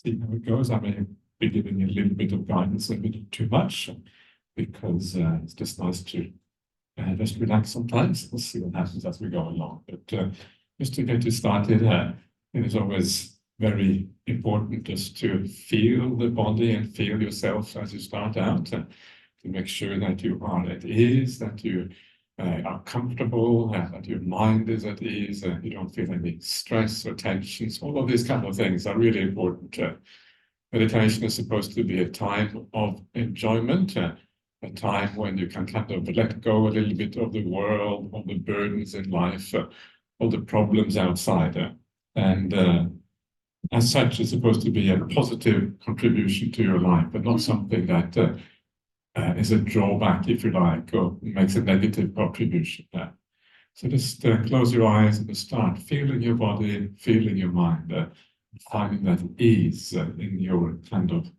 see how it goes. I may be giving a little bit of guidance, a bit too much, because it's just nice to just relax sometimes. We'll see what happens as we go along. But just to get you started, it is always very important just to feel the body and feel yourself as you start out, to make sure that you are at ease, that you are comfortable, that your mind is at ease, you don't feel any stress or tensions. All of these kind of things are really important. Meditation is supposed to be a time of enjoyment, a time when you can kind of let go a little bit of the world, of the burdens in life, of the problems outside. And as such, it's supposed to be a positive contribution to your life, but not something that is a drawback, if you like, or makes a negative contribution. So just close your eyes and start feeling your body, feeling your mind, finding that ease in your kind of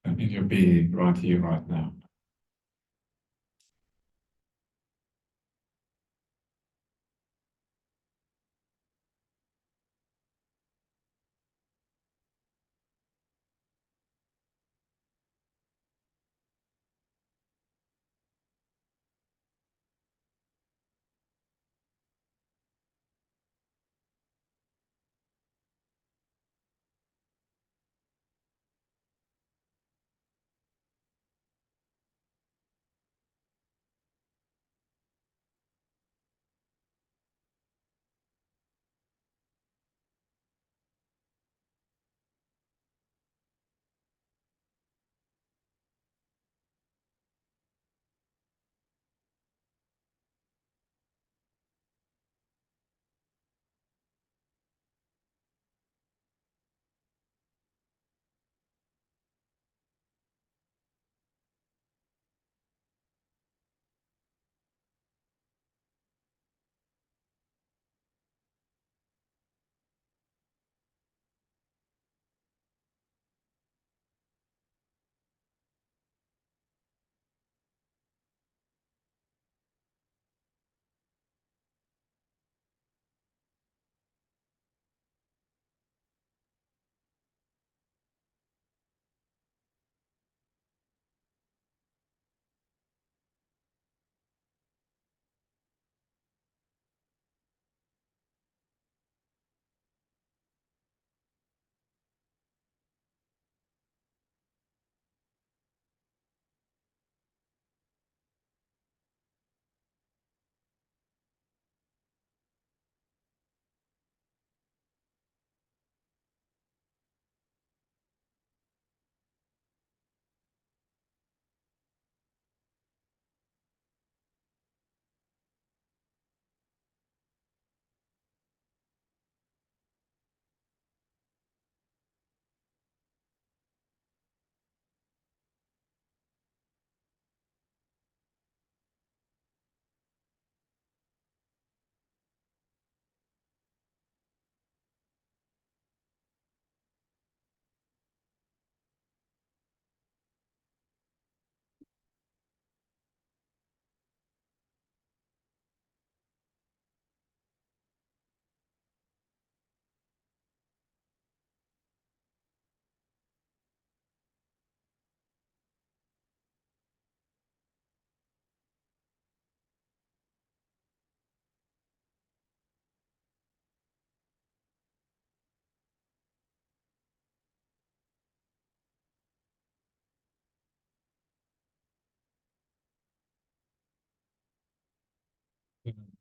in your being right here, right now.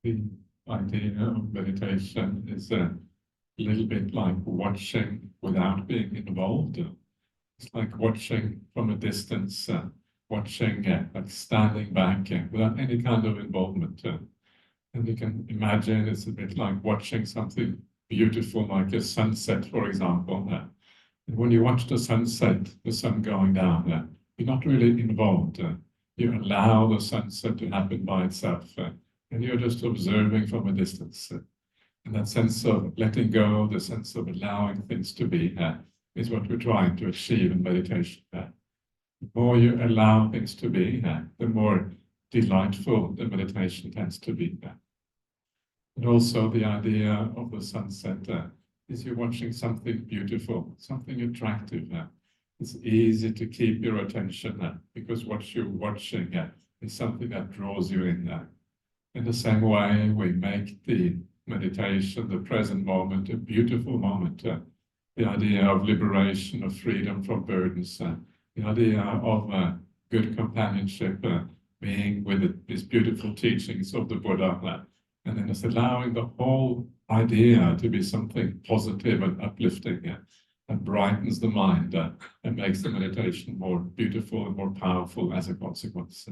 The idea of meditation is a little bit like watching without being involved. It's like watching from a distance, watching, like standing back without any kind of involvement. And you can imagine it's a bit like watching something beautiful, like a sunset, for example. And when you watch the sunset, the sun going down, you're not really involved. You allow the sunset to happen by itself. And you're just observing from a distance. And that sense of letting go, the sense of allowing things to be, is what we're trying to achieve in meditation. The more you allow things to be, the more delightful the meditation tends to be. And also the idea of the sunset is you're watching something beautiful, something attractive. It's easy to keep your attention because what you're watching is something that draws you in there. In the same way, we make the meditation, the present moment, a beautiful moment. The idea of liberation, of freedom from burdens, the idea of good companionship, being with these beautiful teachings of the Buddha, and then it's allowing the whole idea to be something positive and uplifting, and brightens the mind and makes the meditation more beautiful and more powerful as a consequence.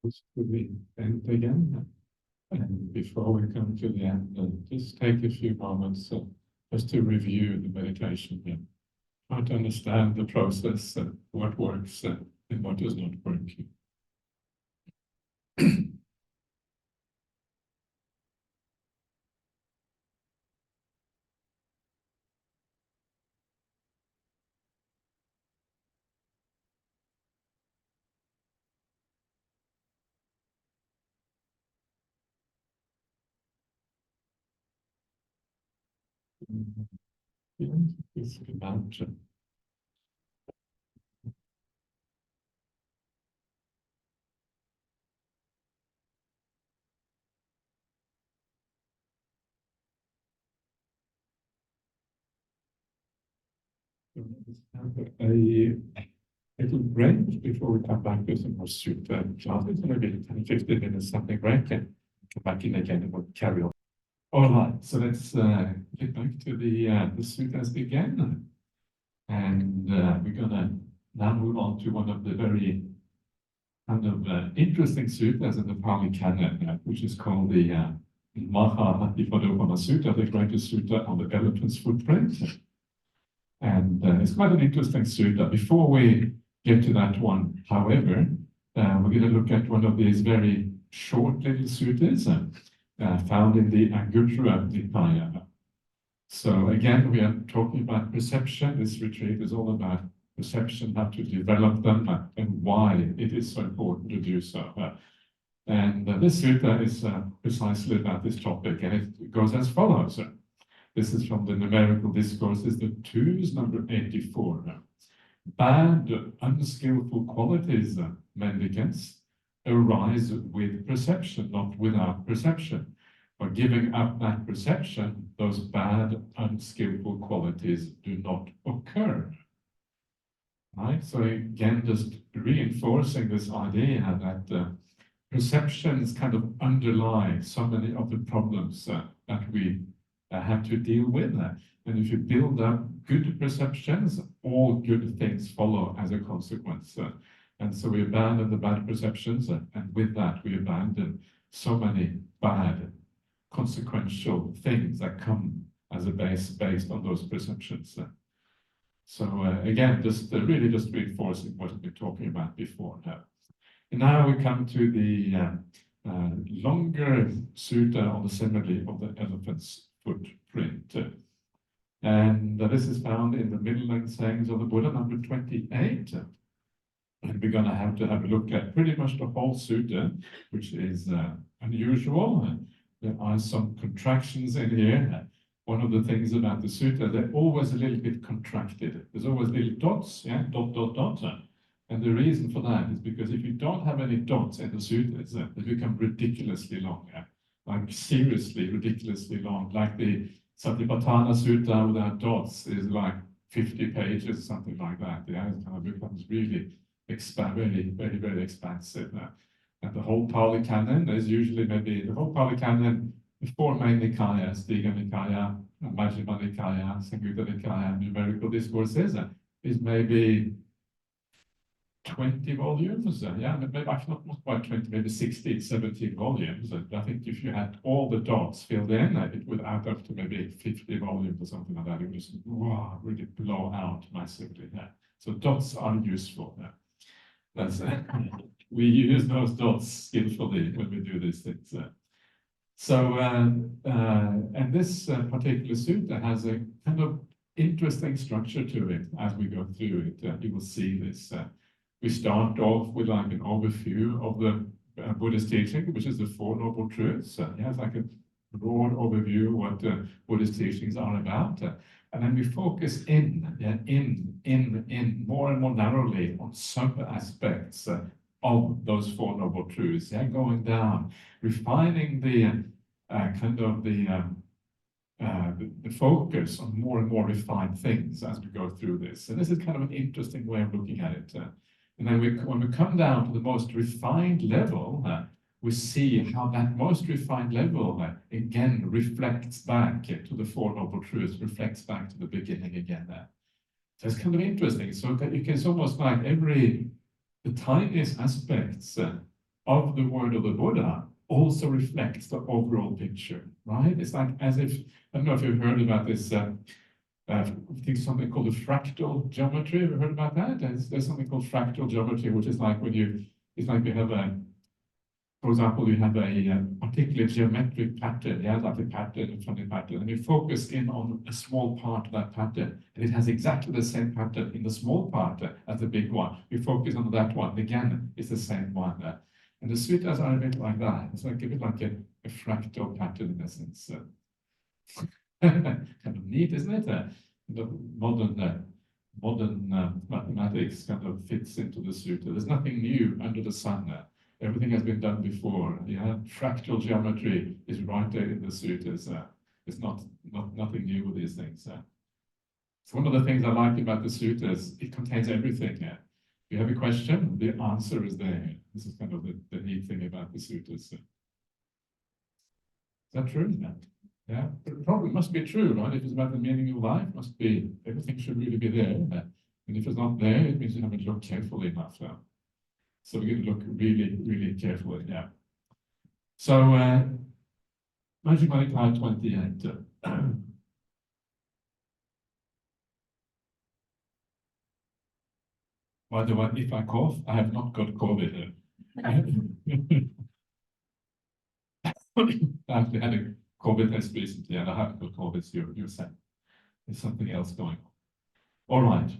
close to the end again. And before we come to the end, just take a few moments just to review the meditation here. Try to understand the process, what works and what does not work. It's about a little break before we come back with some more super classes. Maybe 10, 15 minutes, something break, and come back in again and we'll carry on. All right, so let's get back to the suttas again. And we're going to now move on to one of the very kind of interesting suttas in the Pali Canon, which is called the 𝐸𝐴𝑐𝐷𝑖𝑝 Sutta, the greatest sutta on the elephant's footprint. And it's quite an interesting sutta. Before we get to that one, however, we're going to look at one of these very short little suttas found in the Anguttara Nikaya. So again, we are talking about perception. This retreat is all about perception, how to develop them, and why it is so important to do so. And this sutta is precisely about this topic, and it goes as follows. This is from the Numerical Discourses, the 2's number 84. Bad, unskillful qualities, mendicants, arise with perception, not without perception. By giving up that perception, those bad, unskillful qualities do not occur. Right? So again, just reinforcing this idea that perceptions kind of underlie so many of the problems that we have to deal with. And if you build up good perceptions, all good things follow as a consequence. And so we abandon the bad perceptions, and with that we abandon so many bad consequential things that come as a base based on those perceptions. So again, just really just reinforcing what we've been talking about before. And now we come to the longer sutta on the simile of the elephant's footprint. And this is found in the middle-length sayings of the Buddha, number 28. And we're going to have a look at pretty much the whole sutta, which is unusual. There are some contractions in here. One of the things about the sutta, they're always a little bit contracted. There's always little dots, yeah, dot, dot, dot. And the reason for that is because if you don't have any dots in the suttas, they become ridiculously long. Yeah? Like seriously ridiculously long. Like the Satipatthana Sutta without dots is like 50 pages, something like that. Yeah, it kind of becomes really very, very expansive. And the whole Pali Canon, there's usually maybe the whole Pali Canon, the four main Nikayas, Digha Nikaya, Majjhima Nikaya, Samyutta Nikaya, Numerical Discourses, is maybe 20 volumes. Yeah, maybe actually not quite 20, maybe 16, 17 volumes. I think if you had all the dots filled in, it would add up to maybe 50 volumes or something like that. It would just really blow out massively. Yeah. So dots are useful. Yeah. That's we use those dots skillfully when we do these things. And this particular sutta has a kind of interesting structure to it as we go through it. You will see this. We start off with like an overview of the Buddhist teaching, which is the Four Noble Truths. Yeah, it's like a broad overview of what Buddhist teachings are about. And then we focus in more and more narrowly on sub-aspects of those Four Noble Truths, yeah, going down, refining the focus on more and more refined things as we go through this. And this is kind of an interesting way of looking at it. And then when we come down to the most refined level, we see how that most refined level again reflects back to the Four Noble Truths, reflects back to the beginning again. So it's kind of interesting. So it's almost like the tiniest aspects of the word of the Buddha also reflects the overall picture, right? It's like as if, I don't know if you've heard about this, I think something called the fractal geometry. Have you heard about that? There's something called fractal geometry, which is like when you, it's like you have a, for example, you have a particular geometric pattern, yeah, like a pattern, a funny pattern, and you focus in on a small part of that pattern, and it has exactly the same pattern in the small part as the big one. You focus on that one, again, it's the same one. And the suttas are a bit like that. It's like a bit like a fractal pattern in a sense. Kind of neat, isn't it? The modern mathematics kind of fits into the sutta. There's nothing new under the sun. Everything has been done before. Yeah, fractal geometry is right there in the suttas. It's nothing new with these things. So one of the things I like about the suttas, it contains everything. If you have a question, the answer is there. This is kind of the neat thing about the suttas. Is that true? Isn't it? Yeah, but it probably must be true, right? If it's about the meaning of life, must be, everything should really be there. And if it's not there, it means you haven't looked carefully enough. So we're going to look really, really carefully. Yeah. So, Majjhima Nikaya 28. By the way, if I cough, I have not got COVID. I actually had a COVID test recently, and I haven't got COVID, so you're saying there's something else going on. All right.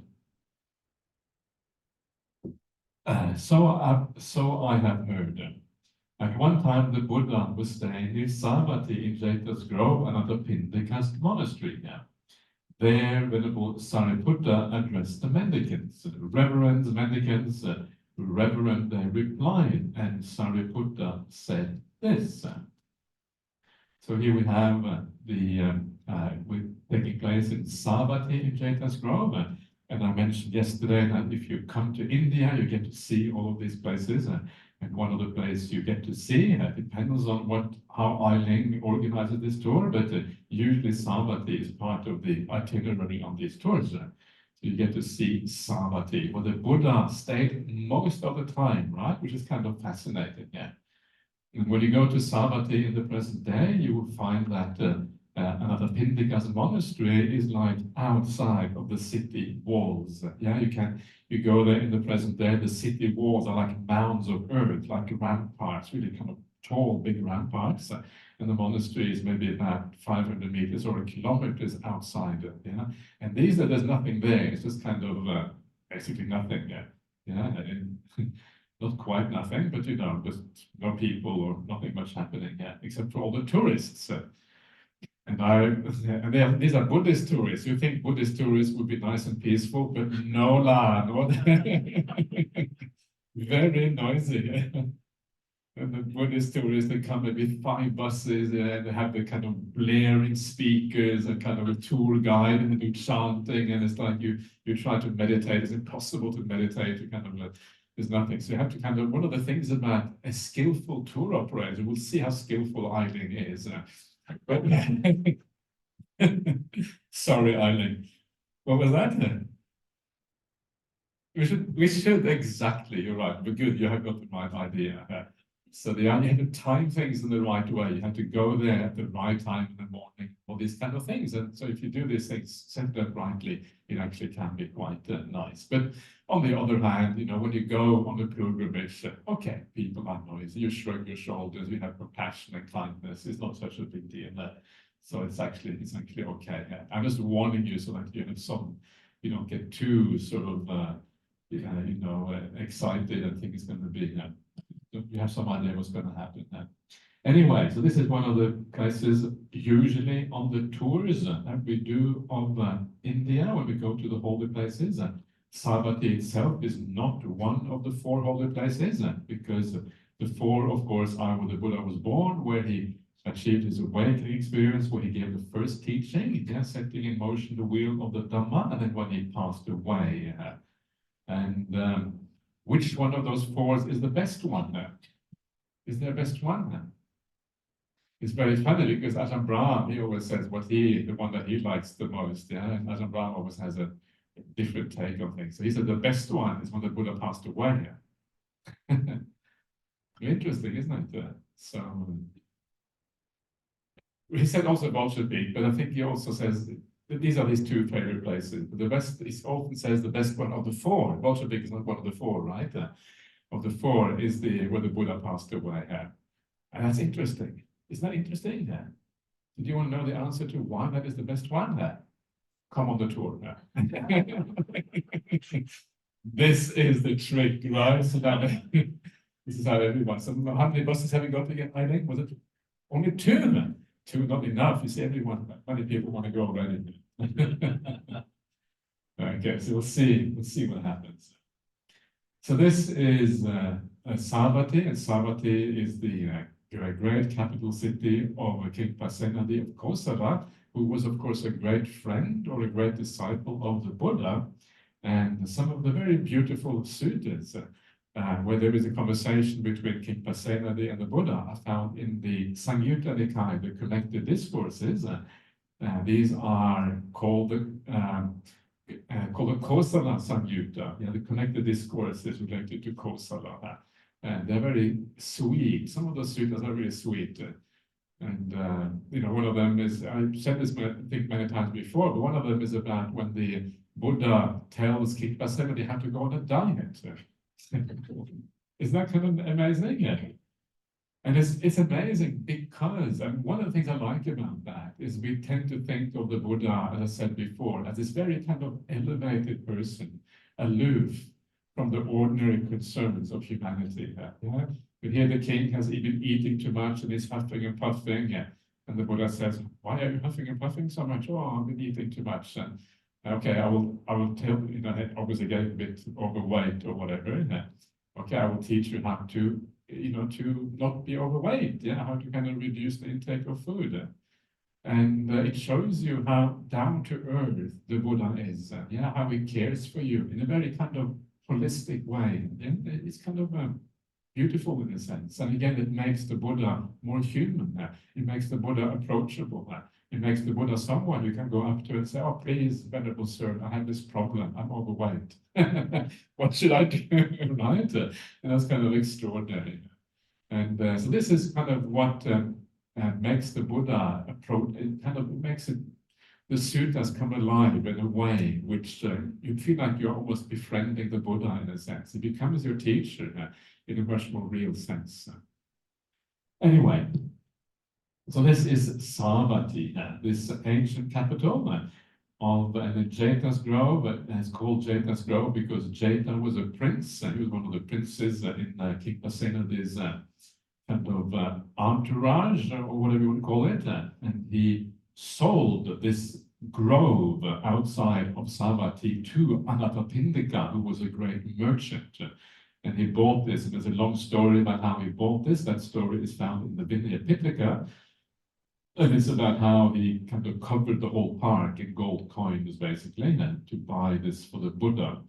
So I have heard. At one time, the Buddha was staying in Savatthi in 𝐻𝐸𝐴𝑡𝐻𝑖𝑠𝑡 grove, another 𝐵𝑢𝑑𝑑ℎ𝑖𝑠𝑡 monastery. There, Venerable Sariputta addressed the mendicants. Reverend mendicants, Reverend, they replied, and Sariputta said this. So here we have taking place in Savatthi in 𝐻𝐸𝑡𝐻𝑖𝑠𝑡 grove. And I mentioned yesterday that if you come to India, you get to see all of these places. And one of the places you get to see depends on how 𝐂𝐿𝐿 organizes this tour, but usually Savatthi is part of the itinerary on these tours. So you get to see Savatthi, where the Buddha stayed most of the time, right? Which is kind of fascinating, yeah. And when you go to Savatthi in the present day, you will find that another 𝐵𝑢𝑑𝑑ℎ𝑖𝑠𝑡 monastery is like outside of the city walls. Yeah, you go there in the present day, the city walls are like mounds of earth, like ramparts, really kind of tall, big ramparts. And the monastery is maybe about 500 meters or a kilometers outside. Yeah, and there's nothing there. It's just kind of basically nothing. Yeah, and not quite nothing, but just no people or nothing much happening except for all the tourists. These are Buddhist tourists. You think Buddhist tourists would be nice and peaceful, but no, no. Very noisy. And the Buddhist tourists, they come maybe 5 buses, and they have the kind of blaring speakers and kind of a tour guide, and they do chanting, and it's like you try to meditate. It's impossible to meditate. You kind of there's nothing. So you have to kind of, one of the things about a skillful tour operator, we'll see how skillful 𝐂𝐿𝐿 is. But sorry, 𝐂𝐿𝐿. What was that? We should exactly. You're right. But good, you have got the right idea. So you have to time things in the right way. You have to go there at the right time in the morning. All these kind of things. And so if you do these things, set them rightly, it actually can be quite nice. But on the other hand, when you go on a pilgrimage, okay, people are noisy. You shrug your shoulders. You have compassion and kindness. It's not such a big deal. So it's actually okay. I'm just warning you so that you have you don't get too sort of excited and think it's going to be. You have some idea what's going to happen. Anyway, so this is one of the places usually on the tours that we do of India when we go to the holy places. Savatthi itself is not one of the 4 holy places because the 4, of course, are where the Buddha was born, where he achieved his awakening experience, where he gave the first teaching, setting in motion the wheel of the Dhamma, and then when he passed away. And which one of those 4 is the best one? Is there a best one? It's very funny because Ajahn Brahm, he always says the one that he likes the most. Yeah, and Ajahn Brahm always has a different take on things. So he said the best one is when the Buddha passed away. Interesting, isn't it? So he said also Bolshevik, but I think he also says that these are his two favorite places. The best, he often says the best one of the four. Bolshevik is not one of the four, right? Of the four is the where the Buddha passed away. And that's interesting. Isn't that interesting? Do you want to know the answer to why that is the best one? Come on the tour. This is the trick, right? So that this is how everyone. So how many buses have we got again, Eileen? Was it only two? Two, not enough. You see, everyone, many people want to go already. Okay, so we'll see what happens. So this is Savatthi, and Savatthi is the great capital city of King Pasenadi of Kosala, who was, of course, a great friend or a great disciple of the Buddha. And some of the very beautiful suttas, where there is a conversation between King Pasenadi and the Buddha, are found in the Samyutta Nikaya, the connected discourses. These are called the Kosala Samyutta, the connected discourses related to Kosala. And they're very sweet. Some of the suttas are very sweet. And, one of them is, I've said this, I think, many times before, but one of them is about when the Buddha tells King Pasenadi how to go on a diet. Isn't that kind of amazing? Yeah. And it's amazing because, and one of the things I like about that is we tend to think of the Buddha, as I said before, as this very kind of elevated person, aloof from the ordinary concerns of humanity. Yeah? But here the king has been eating too much and he's huffing and puffing. Yeah? And the Buddha says, why are you huffing and puffing so much? Oh, I've been eating too much. And, okay, I will tell you, obviously get a bit overweight or whatever. Yeah? Okay, I will teach you how to, to not be overweight. Yeah, how to kind of reduce the intake of food. And it shows you how down to earth the Buddha is. How he cares for you in a very kind of holistic way. Yeah? It's kind of beautiful in a sense. And again, it makes the Buddha more human. It makes the Buddha approachable. It makes the Buddha someone you can go up to and say, oh, please, Venerable Sir, I have this problem. I'm overweight. What should I do? Right? And that's kind of extraordinary. And so this is kind of what makes the Buddha approach. It kind of makes it, the suttas come alive in a way which you feel like you're almost befriending the Buddha in a sense. He becomes your teacher in a much more real sense. Anyway, so this is Savatthi, this ancient capital of Jeta's Grove. It's called Jeta's Grove because Jeta was a prince. He was one of the princes in King Pasenadi's kind of entourage, or whatever you want to call it. And he sold this grove outside of Savatthi to Anathapindika, who was a great merchant. And he bought this, and there's a long story about how he bought this. That story is found in the Vinaya Pitaka. And it's about how he kind of covered the whole park in gold coins, basically, and to buy this for the Buddha.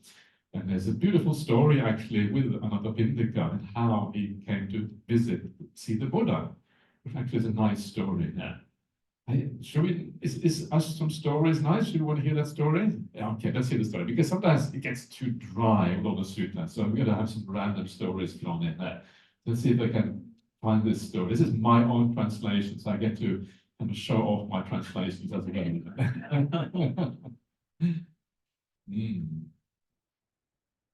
And there's a beautiful story, actually, with Anathapindika and how he came to see the Buddha, which actually is a nice story there. Is us some stories nice? Should you want to hear that story? Yeah, okay, let's hear the story, because sometimes it gets too dry with all the suttas, so I'm going to have some random stories thrown in there. Let's see if I can find this story. This is my own translation, so I get to kind of show off my translations as well.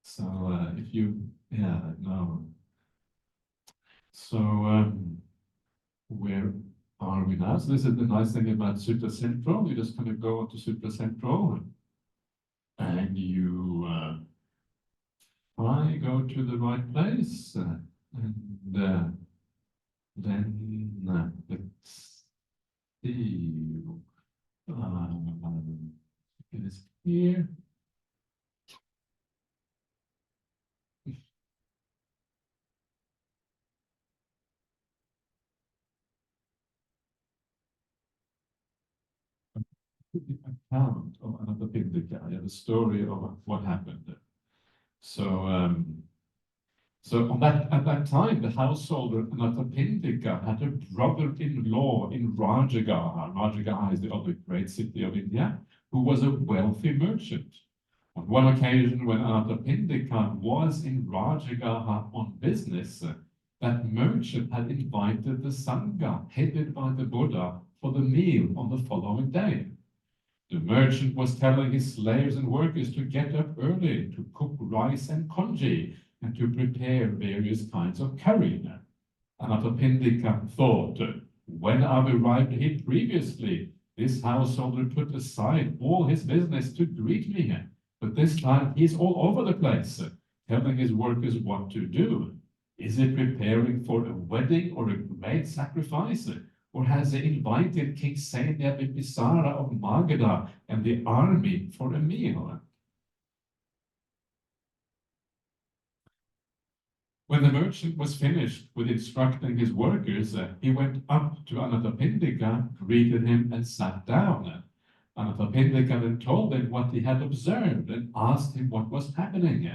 So if you, no. So where are we now? So this is the nice thing about Sutta Central. You just kind of go onto Sutta Central and you try go to the right place, and then let's see. It is here. The account of Anathapindika, the story of what happened. So, at that time, the household of Anathapindika had a brother-in-law in Rajagaha. Rajagaha is the other great city of India, who was a wealthy merchant. On one occasion, when Anathapindika was in Rajagaha on business, that merchant had invited the Sangha, headed by the Buddha, for the meal on the following day. The merchant was telling his slaves and workers to get up early to cook rice and congee and to prepare various kinds of curry. Anathapindika thought, when I've arrived here previously, this householder put aside all his business to greet me, but this time he's all over the place, telling his workers what to do. Is it preparing for a wedding or a great sacrifice? Or has he invited King Senya Vipisara of Magadha and the army for a meal? When the merchant was finished with instructing his workers, he went up to Anathapindika, greeted him, and sat down. Anathapindika then told him what he had observed and asked him what was happening.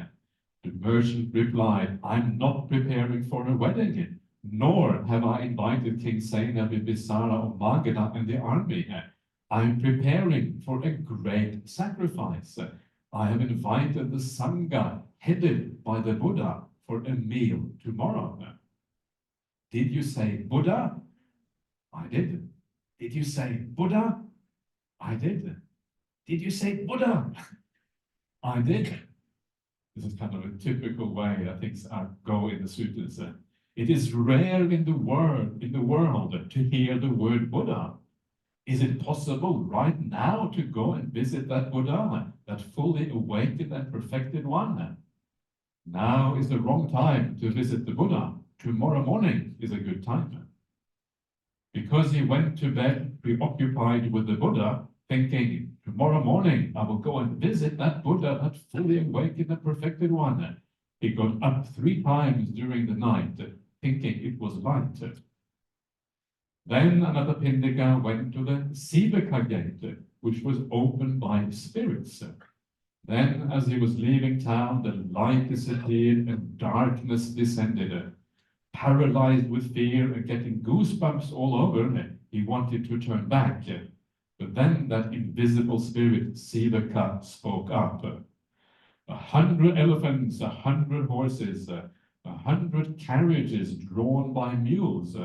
The merchant replied, I'm not preparing for a wedding, nor have I invited King Senya Vipisara of Magadha and the army. I'm preparing for a great sacrifice. I have invited the Sangha, headed by the Buddha, for a meal tomorrow. Did you say Buddha? I did. Did you say Buddha? I did. Did you say Buddha? I did. This is kind of a typical way that things go in the sutras. It is rare in the world to hear the word Buddha. Is it possible right now to go and visit that Buddha, that fully awakened and perfected one? Now is the wrong time to visit the Buddha. Tomorrow morning is a good time. Because he went to bed preoccupied with the Buddha, thinking, tomorrow morning I will go and visit that Buddha, that fully awakened and perfected one. He got up 3 times during the night, thinking it was light. Then Anathapindika went to the 𝐂𝐫𝐴𝐻𝐿𝐵𝐼 gate, which was opened by spirits. Then, as he was leaving town, the light disappeared and darkness descended. Paralyzed with fear and getting goosebumps all over, he wanted to turn back. But then that invisible spirit, 𝐂𝐫𝐴𝐻, spoke up. 100 elephants, 100 horses, 100 carriages drawn by mules,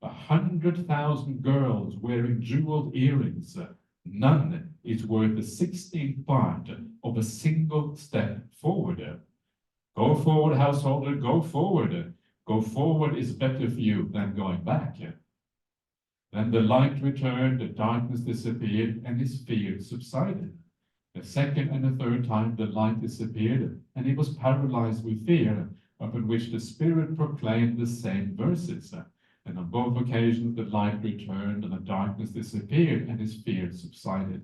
100,000 girls wearing jeweled earrings. None is worth the 16th part of a single step forward. Go forward, householder, go forward. Go forward is better for you than going back. Then the light returned, the darkness disappeared, and his fear subsided. The second and the third time the light disappeared, and he was paralyzed with fear, upon which the spirit proclaimed the same verses. And on both occasions the light returned and the darkness disappeared and his fear subsided.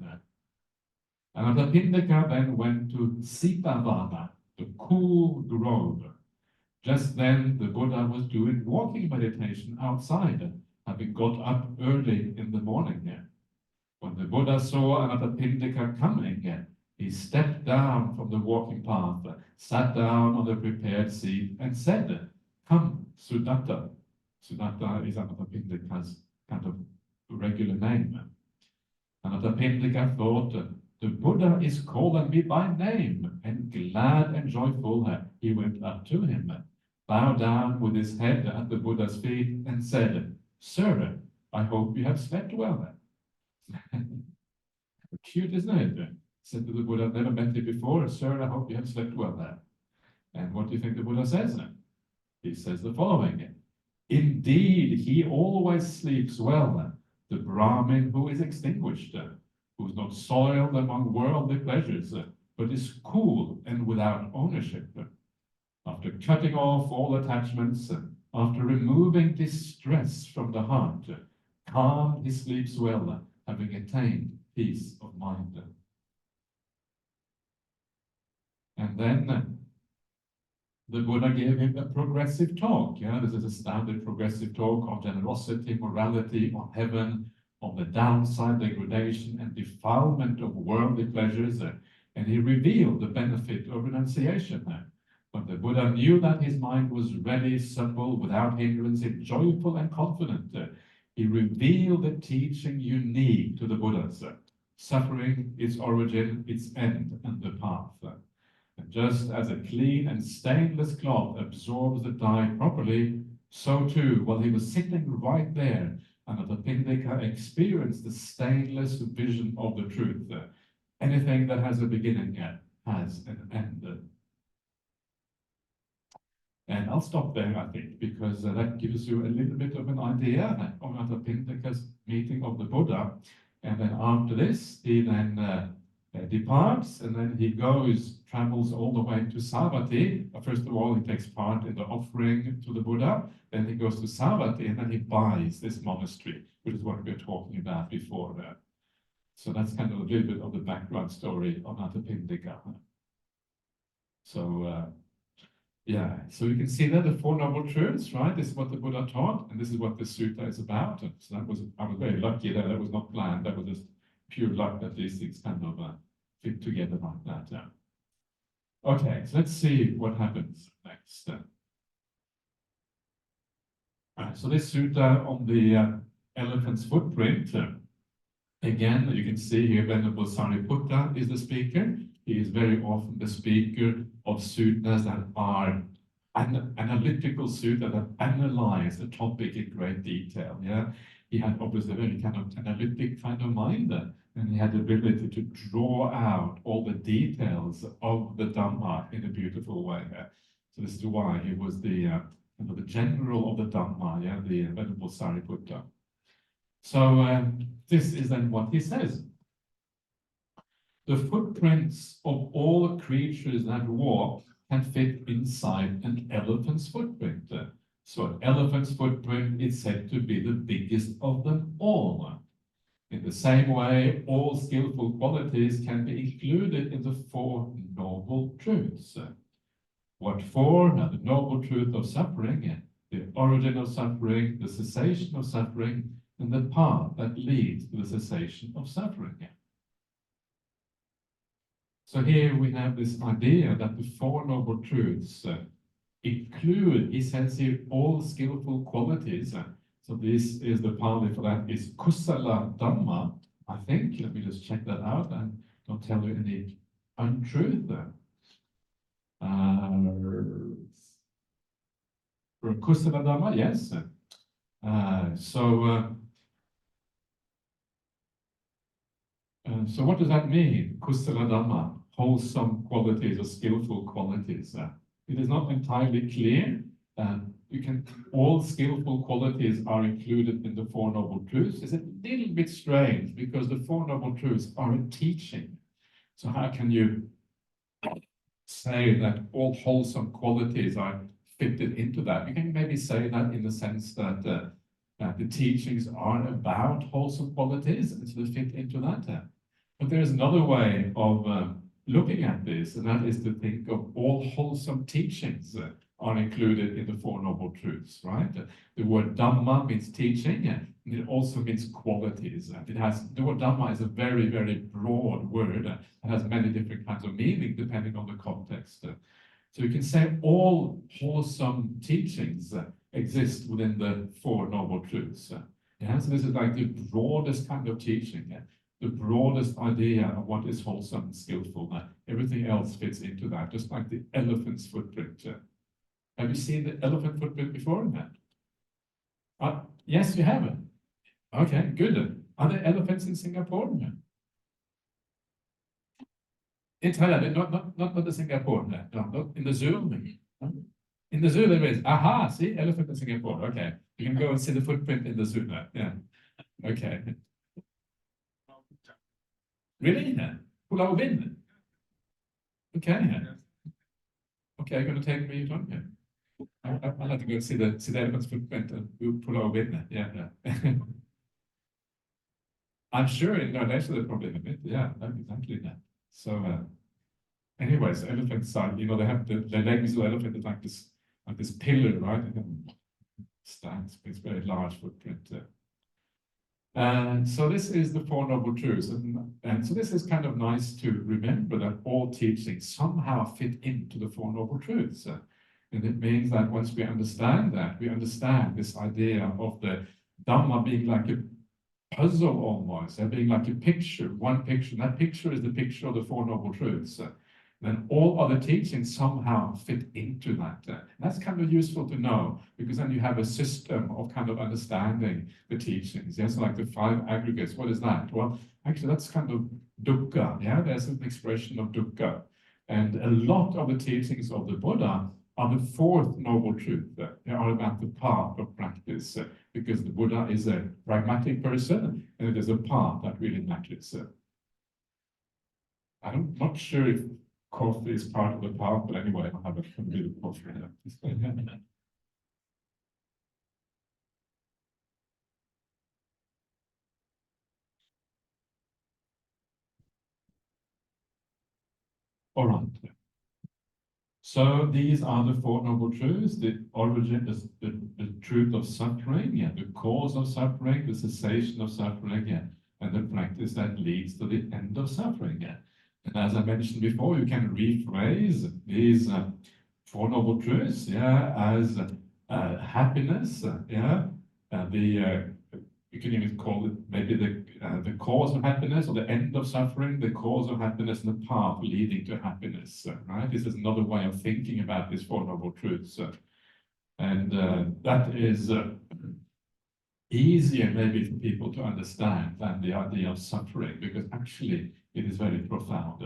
And Anathapindika then went to Sitavana, the cool grove. Just then the Buddha was doing walking meditation outside, having got up early in the morning. When the Buddha saw Anathapindika coming, he stepped down from the walking path, sat down on the prepared seat, and said, "Come, Sudatta." Sudatta is Anathapindika's kind of regular name. Anathapindika thought, the Buddha is calling me by name, and glad and joyful, he went up to him, bowed down with his head at the Buddha's feet, and said, "Sir, I hope you have slept well." Cute, isn't it? Said to the Buddha, "I've never met you before. Sir, I hope you have slept well." And what do you think the Buddha says? He says the following: "Indeed, he always sleeps well, the Brahmin who is extinguished, who is not soiled among worldly pleasures, but is cool and without ownership. After cutting off all attachments, after removing distress from the heart, calm he sleeps well, having attained peace of mind." And then the Buddha gave him a progressive talk. This is a standard progressive talk on generosity, morality, on heaven, on the downside, degradation, and defilement of worldly pleasures. And he revealed the benefit of renunciation. When the Buddha knew that his mind was ready, supple, without hindrance, joyful and confident, he revealed the teaching unique to the Buddhas: suffering, its origin, its end, and the path. And just as a clean and stainless cloth absorbs the dye properly, So too, while he was sitting right there, Anathapindika experienced the stainless vision of the truth. Anything that has a beginning has an end. And I'll stop there, I think, because that gives you a little bit of an idea of Anathapindika's meeting of the Buddha. And then after this, he then departs, and then he travels all the way to Savatthi. First of all, he takes part in the offering to the Buddha. Then he goes to Savatthi, and then he buys this monastery, which is what we were talking about before that. So that's kind of a little bit of the background story of Anathapindika. So, yeah, so you can see there the Four Noble Truths, right? This is what the Buddha taught, and this is what the sutta is about. And so I was very lucky that was not planned. That was just pure luck that these things kind of fit together like that. Yeah. Okay, so let's see what happens next. So this sutta on the elephant's footprint. Again, you can see here Venerable Sariputta is the speaker. He is very often the speaker of suttas that are analytical suttas that analyze the topic in great detail. Yeah, he had obviously a very kind of analytic kind of mind, and he had the ability to draw out all the details of the Dhamma in a beautiful way. So this is why he was the general of the Dhamma, yeah, the Venerable Sariputta. So this is then what he says. The footprints of all creatures that walk can fit inside an elephant's footprint. So an elephant's footprint is said to be the biggest of them all. In the same way, all skillful qualities can be included in the Four Noble Truths. What for? Now, the Noble Truth of suffering, the origin of suffering, the cessation of suffering, and the path that leads to the cessation of suffering. So here we have this idea that the Four Noble Truths include, he says here, all skillful qualities. So this is the Pali for that is kusala Dhamma, I think. Let me just check that out and don't tell you any untruth there. For kusala Dhamma, yes. So what does that mean? Kusala Dhamma, wholesome qualities or skillful qualities. It is not entirely clear. All skillful qualities are included in the Four Noble Truths. It's a little bit strange because the Four Noble Truths are a teaching. So how can you say that all wholesome qualities are fitted into that? You can maybe say that in the sense that the teachings are about wholesome qualities, and so they fit into that. But there's another way of looking at this, and that is to think of all wholesome teachings are included in the Four Noble Truths, right? The word Dhamma means teaching, and it also means qualities. The word Dhamma is a very, very broad word. It has many different kinds of meaning depending on the context. So you can say all wholesome teachings exist within the Four Noble Truths. Yeah, so this is like the broadest kind of teaching, the broadest idea of what is wholesome and skillful. Everything else fits into that, just like the elephant's footprint. Have you seen the elephant footprint before in that? Yes, you have. Okay, good. Are there elephants in Singapore? In Thailand, not the Singapore, no, not in the zoo. In the zoo there is. Aha, see, elephant in Singapore. Okay, you can go and see the footprint in the zoo now. Yeah. Okay. Really? Pulau Ubin. Okay. Okay, you're going to take me, John? Yeah. I'll have to go and see the elephant's footprint and Pulau Ubin. Yeah. I'm sure in Indonesia they probably have it. Yeah, exactly that. So, anyways, elephants are, they have the legs of the elephant is like this pillar, right? It stands. It's very large footprint. And so this is the Four Noble Truths, and so this is kind of nice to remember that all teachings somehow fit into the Four Noble Truths. And it means that once we understand that, we understand this idea of the Dhamma being like a puzzle almost, being like a picture, one picture. And that picture is the picture of the Four Noble Truths. then all other teachings somehow fit into that. That's kind of useful to know, because then you have a system of kind of understanding the teachings. Yes, like the five aggregates. What is that? Well, actually, that's kind of dukkha. Yeah, there's an expression of dukkha. And a lot of the teachings of the Buddha are the fourth noble truth. They are about the path of practice, because the Buddha is a pragmatic person, and it is a path that really matters. I'm not sure if coffee is part of the path, but anyway, I'll have a bit of coffee. All right. So these are the Four Noble Truths. The origin is the truth of suffering, yeah, the cause of suffering, the cessation of suffering, yeah, and the practice that leads to the end of suffering, yeah. And as I mentioned before, you can rephrase these Four Noble Truths, yeah, as happiness, yeah, you can even call it maybe the cause of happiness, or the end of suffering, the cause of happiness, and the path leading to happiness, right? This is another way of thinking about these Four Noble Truths. And that is easier maybe for people to understand than the idea of suffering, because actually it is very profound.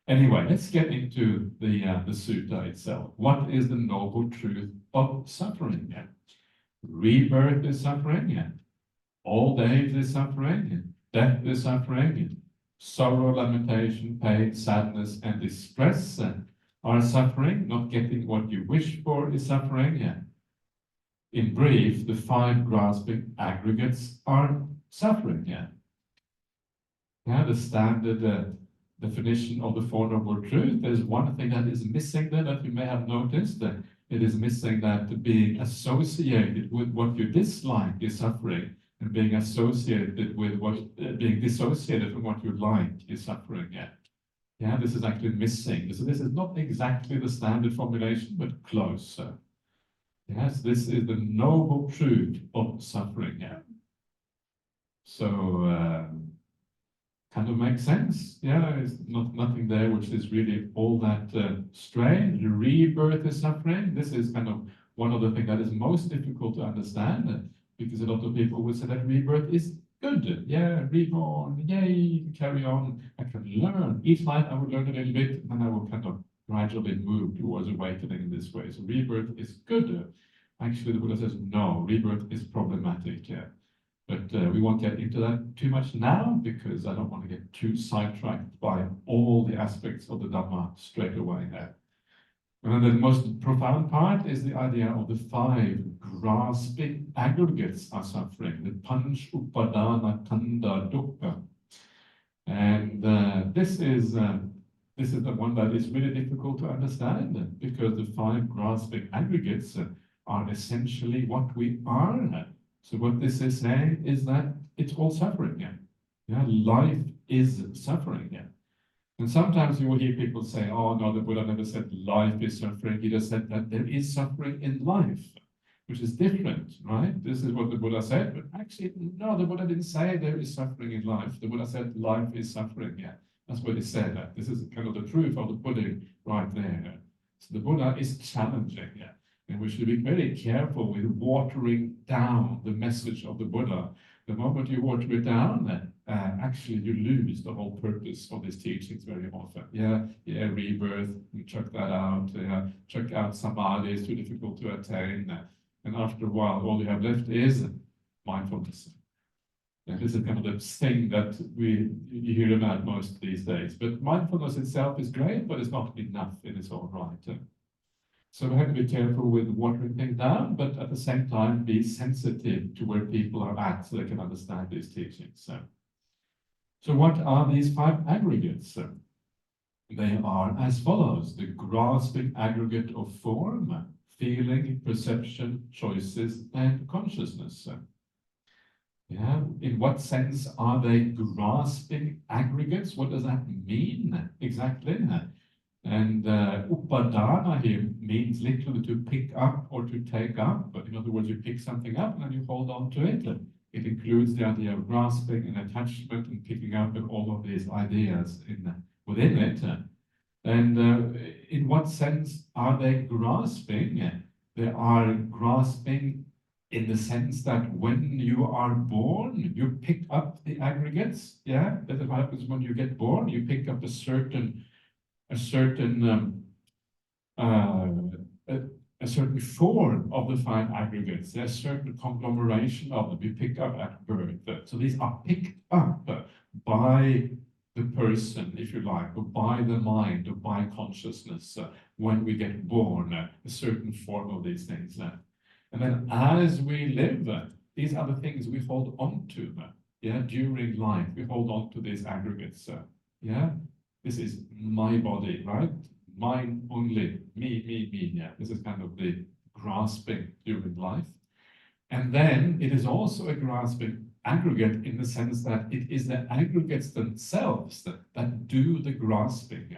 Anyway, let's get into the sutta itself. What is the noble truth of suffering? Rebirth is suffering. Old age is suffering, death is suffering, sorrow, lamentation, pain, sadness, and distress are suffering. Not getting what you wish for is suffering. In brief, the five grasping aggregates are suffering. The standard definition of the Four Noble Truths. There's one thing that is missing there that you may have noticed. It is missing that being associated with what you dislike is suffering, and being associated with being dissociated from what you like is suffering. This is actually missing. So this is not exactly the standard formulation, but close. Yes, this is the noble truth of suffering. So kind of makes sense. There's nothing there which is really all that strange. Rebirth is suffering. This is kind of one of the things that is most difficult to understand, because a lot of people would say that rebirth is good. Reborn, yay, carry on. I can learn. Each life I would learn a little bit, and I will kind of gradually move towards awakening in this way. So rebirth is good. Actually, the Buddha says, no, rebirth is problematic. But we won't get into that too much now, because I don't want to get too sidetracked by all the aspects of the Dhamma straight away there. And then the most profound part is the idea of the five grasping aggregates are suffering, the panch upadana kanda dukkha. And this is the one that is really difficult to understand, because the five grasping aggregates are essentially what we are. So what this is saying is that it's all suffering. Life is suffering. And sometimes you will hear people say, oh no, the Buddha never said life is suffering. He just said that there is suffering in life, which is different, right? This is what the Buddha said, but actually, no, the Buddha didn't say there is suffering in life. The Buddha said life is suffering. That's what he said. This is kind of the truth of the pudding right there. So the Buddha is challenging. And we should be very careful with watering down the message of the Buddha. The moment you water it down, actually you lose the whole purpose of these teachings very often. Rebirth, check that out. Check out samadhi, it's too difficult to attain. And after a while, all you have left is mindfulness. And this is kind of the thing that you hear about most these days. But mindfulness itself is great, but it's not enough in its own right. So we have to be careful with watering things down, but at the same time be sensitive to where people are at, so they can understand these teachings. So what are these five aggregates? They are as follows: the grasping aggregate of form, feeling, perception, choices, and consciousness. In what sense are they grasping aggregates? What does that mean exactly? And upadana here means literally to pick up or to take up. But in other words, you pick something up and then you hold on to it. It includes the idea of grasping and attachment and picking up and all of these ideas within it. And in what sense are they grasping? They are grasping in the sense that when you are born, you pick up the aggregates. Yeah, that is what happens when you get born. You pick up a certain a certain form of the five aggregates. There's a certain conglomeration of them you pick up at birth. So these are picked up by the person, if you like, or by the mind, or by consciousness when we get born, a certain form of these things. And then as we live, these are the things we hold on to. Yeah, during life, we hold on to these aggregates. Yeah, this is my body, right? Mine only, me. Yeah, this is kind of the grasping during life. And then it is also a grasping aggregate in the sense that it is the aggregates themselves that do the grasping.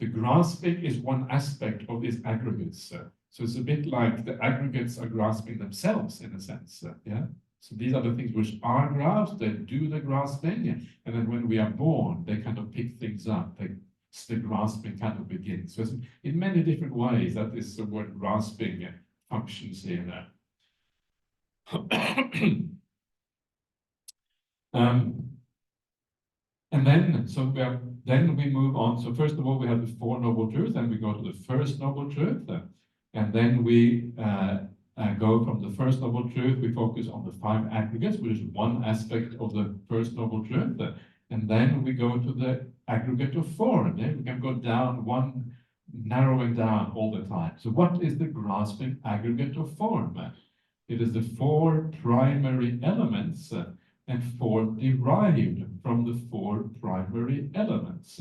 The grasping is one aspect of these aggregates. So it's a bit like the aggregates are grasping themselves in a sense. Yeah. So these are the things which are grasped, they do the grasping, and then when we are born, they kind of pick things up. The grasping kind of begins. So in many different ways that this word grasping functions here. And then we move on. So first of all, we have the Four Noble Truths, then we go to the First Noble Truth, and then we go from the First Noble Truth, we focus on the five aggregates, which is one aspect of the First Noble Truth, and then we go to the aggregate of form. We can go down one, narrowing down all the time. So what is the grasping aggregate of form? It is the four primary elements and four derived from the four primary elements.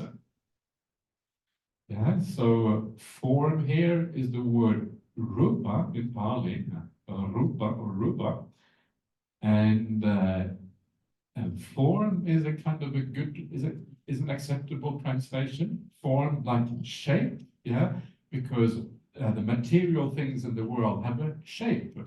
Yeah, so form here is the word rupa in Pali, rupa or rupa, and form is a kind of a good, is an acceptable translation. Form like shape, yeah, because the material things in the world have a shape.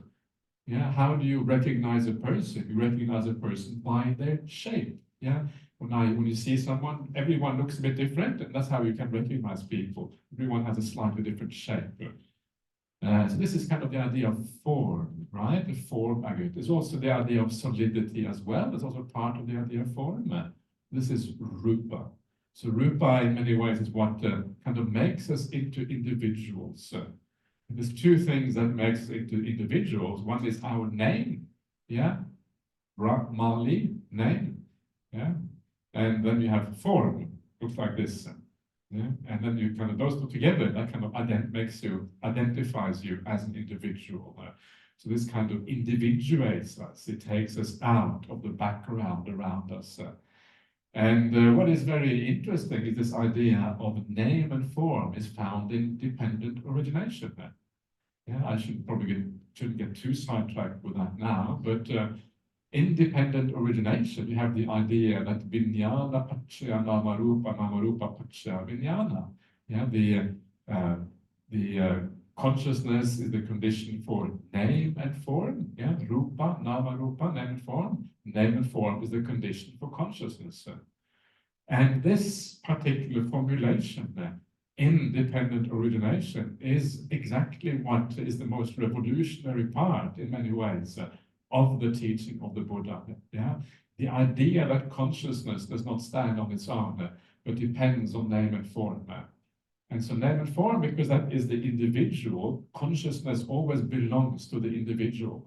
Yeah, how do you recognize a person? You recognize a person by their shape. Yeah, when you see someone, everyone looks a bit different, and that's how you can recognize people. Everyone has a slightly different shape. So this is kind of the idea of form, right? The form aggregate. There's also the idea of solidity as well. That's also part of the idea of form. This is rupa. So rupa, in many ways, is what kind of makes us into individuals. There's two things that makes us into individuals. One is our name, yeah, Brahmali, name, yeah, and then you have form, looks like this. Yeah? And then you kind of those two together, that kind of identifies you as an individual. So this kind of individuates us. It takes us out of the background around us. And what is very interesting is this idea of name and form is found in dependent origination. Yeah, I shouldn't get too sidetracked with that now, but independent origination, you have the idea that vijnana paccaya namarupa, namarupa paccaya vijnana. Yeah, the consciousness is the condition for name and form. Yeah, rupa, namarupa, name and form. Name and form is the condition for consciousness. And this particular formulation, independent origination, is exactly what is the most revolutionary part in many ways of the teaching of the Buddha. Yeah? The idea that consciousness does not stand on its own, but depends on name and form. And so name and form, because that is the individual, consciousness always belongs to the individual.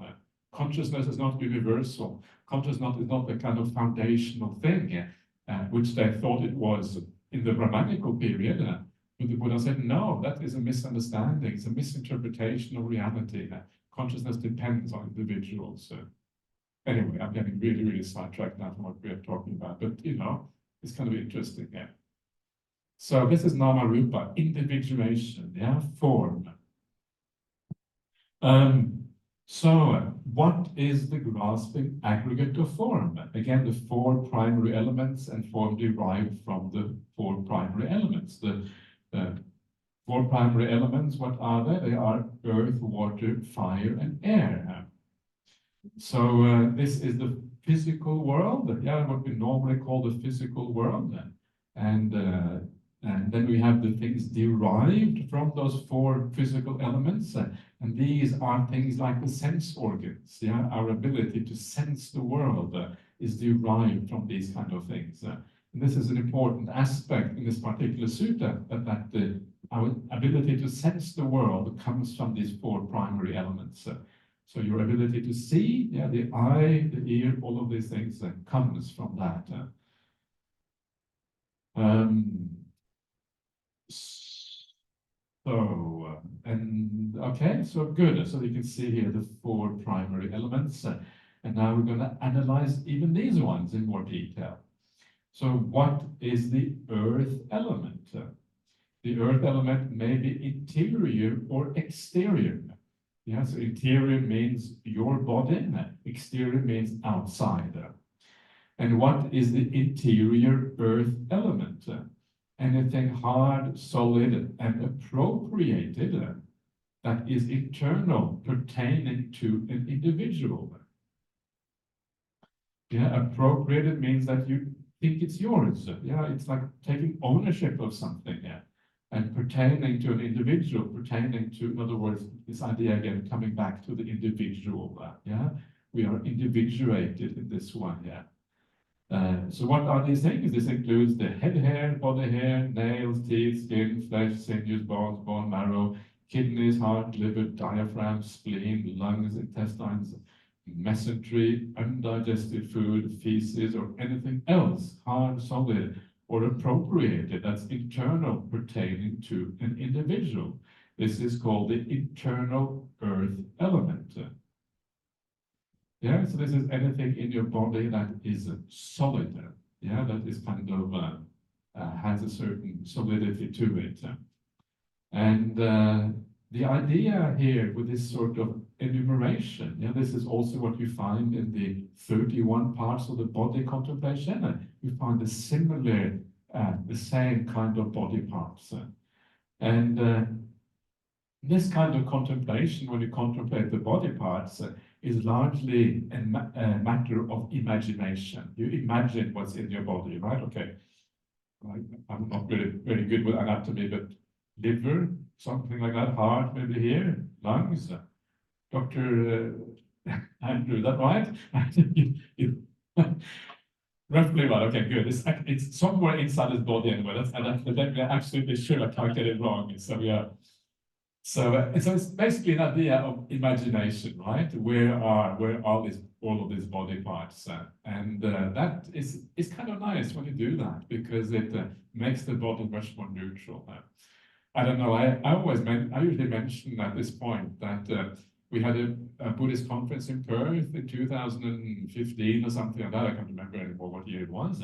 Consciousness is not universal. Consciousness is not the kind of foundational thing, which they thought it was in the Brahmanical period. But the Buddha said, no, that is a misunderstanding. It's a misinterpretation of reality. Consciousness depends on individuals. Anyway, I'm getting really, really sidetracked now from what we are talking about. But, it's kind of interesting. Yeah. So this is nama rupa, individuation, yeah, form. So what is the grasping aggregate of form? Again, the four primary elements and form derived from the four primary elements. The four primary elements, what are they? They are earth, water, fire, and air. So this is the physical world, yeah, what we normally call the physical world. And And then we have the things derived from those four physical elements. And these are things like the sense organs. Yeah, our ability to sense the world is derived from these kind of things. And this is an important aspect in this particular sutta, that our ability to sense the world comes from these four primary elements. So your ability to see, yeah, the eye, the ear, all of these things comes from that. Okay, so good. So you can see here the four primary elements. And now we're going to analyze even these ones in more detail. So what is the earth element? The earth element may be interior or exterior. Yeah, so interior means your body, exterior means outside. And what is the interior earth element? Anything hard, solid, and appropriated that is internal, pertaining to an individual. Yeah, appropriated means that you think it's yours. Yeah, it's like taking ownership of something. Yeah. And pertaining to an individual, pertaining to, in other words, this idea again, coming back to the individual. Yeah, we are individuated in this one. Yeah. So what are these things? This includes the head hair, body hair, nails, teeth, skin, flesh, sinews, bones, bone marrow, kidneys, heart, liver, diaphragm, spleen, lungs, intestines, mesentery, undigested food, feces, or anything else, hard, solid, or appropriated, that's internal, pertaining to an individual. This is called the internal earth element. Yeah, so this is anything in your body that is solid. Yeah, that is kind of has a certain solidity to it. And the idea here with this sort of enumeration, yeah, this is also what you find in the 31 parts of the body contemplation. You find the similar, the same kind of body parts. And this kind of contemplation, when you contemplate the body parts, is largely a matter of imagination. You imagine what's in your body, right? Okay, I'm not very good with anatomy, but liver, something like that, heart maybe here, lungs. Dr. Andrew, is that right? Roughly right, okay, good. It's somewhere inside his body anyway. We're absolutely sure I can't get it wrong. So yeah. So it's basically an idea of imagination, right? Where are all of these body parts? And that is kind of nice when you do that, because it makes the body much more neutral. I don't know, I usually mention at this point that we had a Buddhist conference in Perth in 2015 or something like that. I can't remember anymore what year it was.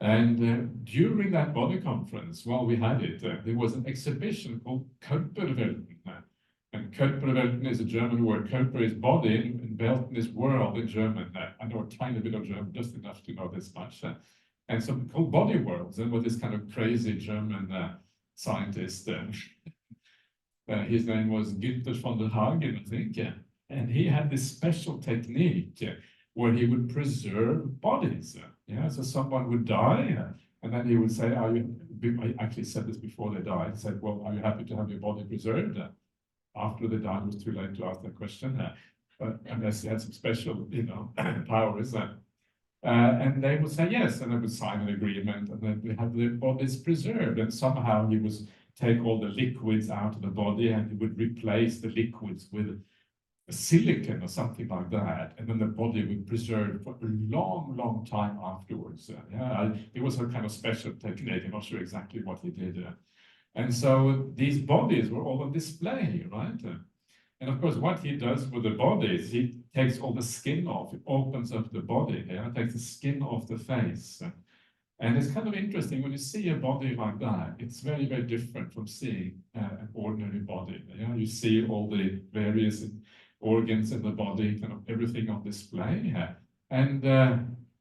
And during that body conference, while we had it, there was an exhibition called 𝐁𝐫𝐚𝐡𝐦. And 𝐁𝐫𝐚𝐡𝐦 is a German word. 𝐁𝐵 is body, and Welten is world in German. I know a tiny bit of German, just enough to know this much. And so called body worlds, and with this kind of crazy German scientist. His name was Günther von der Hagen, I think. And he had this special technique where he would preserve bodies. Yeah, so someone would die, and then he would say, I actually said this before they died, said, well, are you happy to have your body preserved? After they died, it was too late to ask that question, unless he had some special, powers. And they would say yes, and they would sign an agreement, and then we have the bodies preserved, and somehow he would take all the liquids out of the body, and he would replace the liquids with silicon or something like that, and then the body would preserve for a long, long time afterwards. It was a kind of special technique. I'm not sure exactly what he did. And so these bodies were all on display, right? And of course, what he does with the bodies, he takes all the skin off, he opens up the body, takes the skin off the face. And it's kind of interesting when you see a body like that, it's very, very different from seeing an ordinary body. You see all the various organs in the body, kind of everything on display. And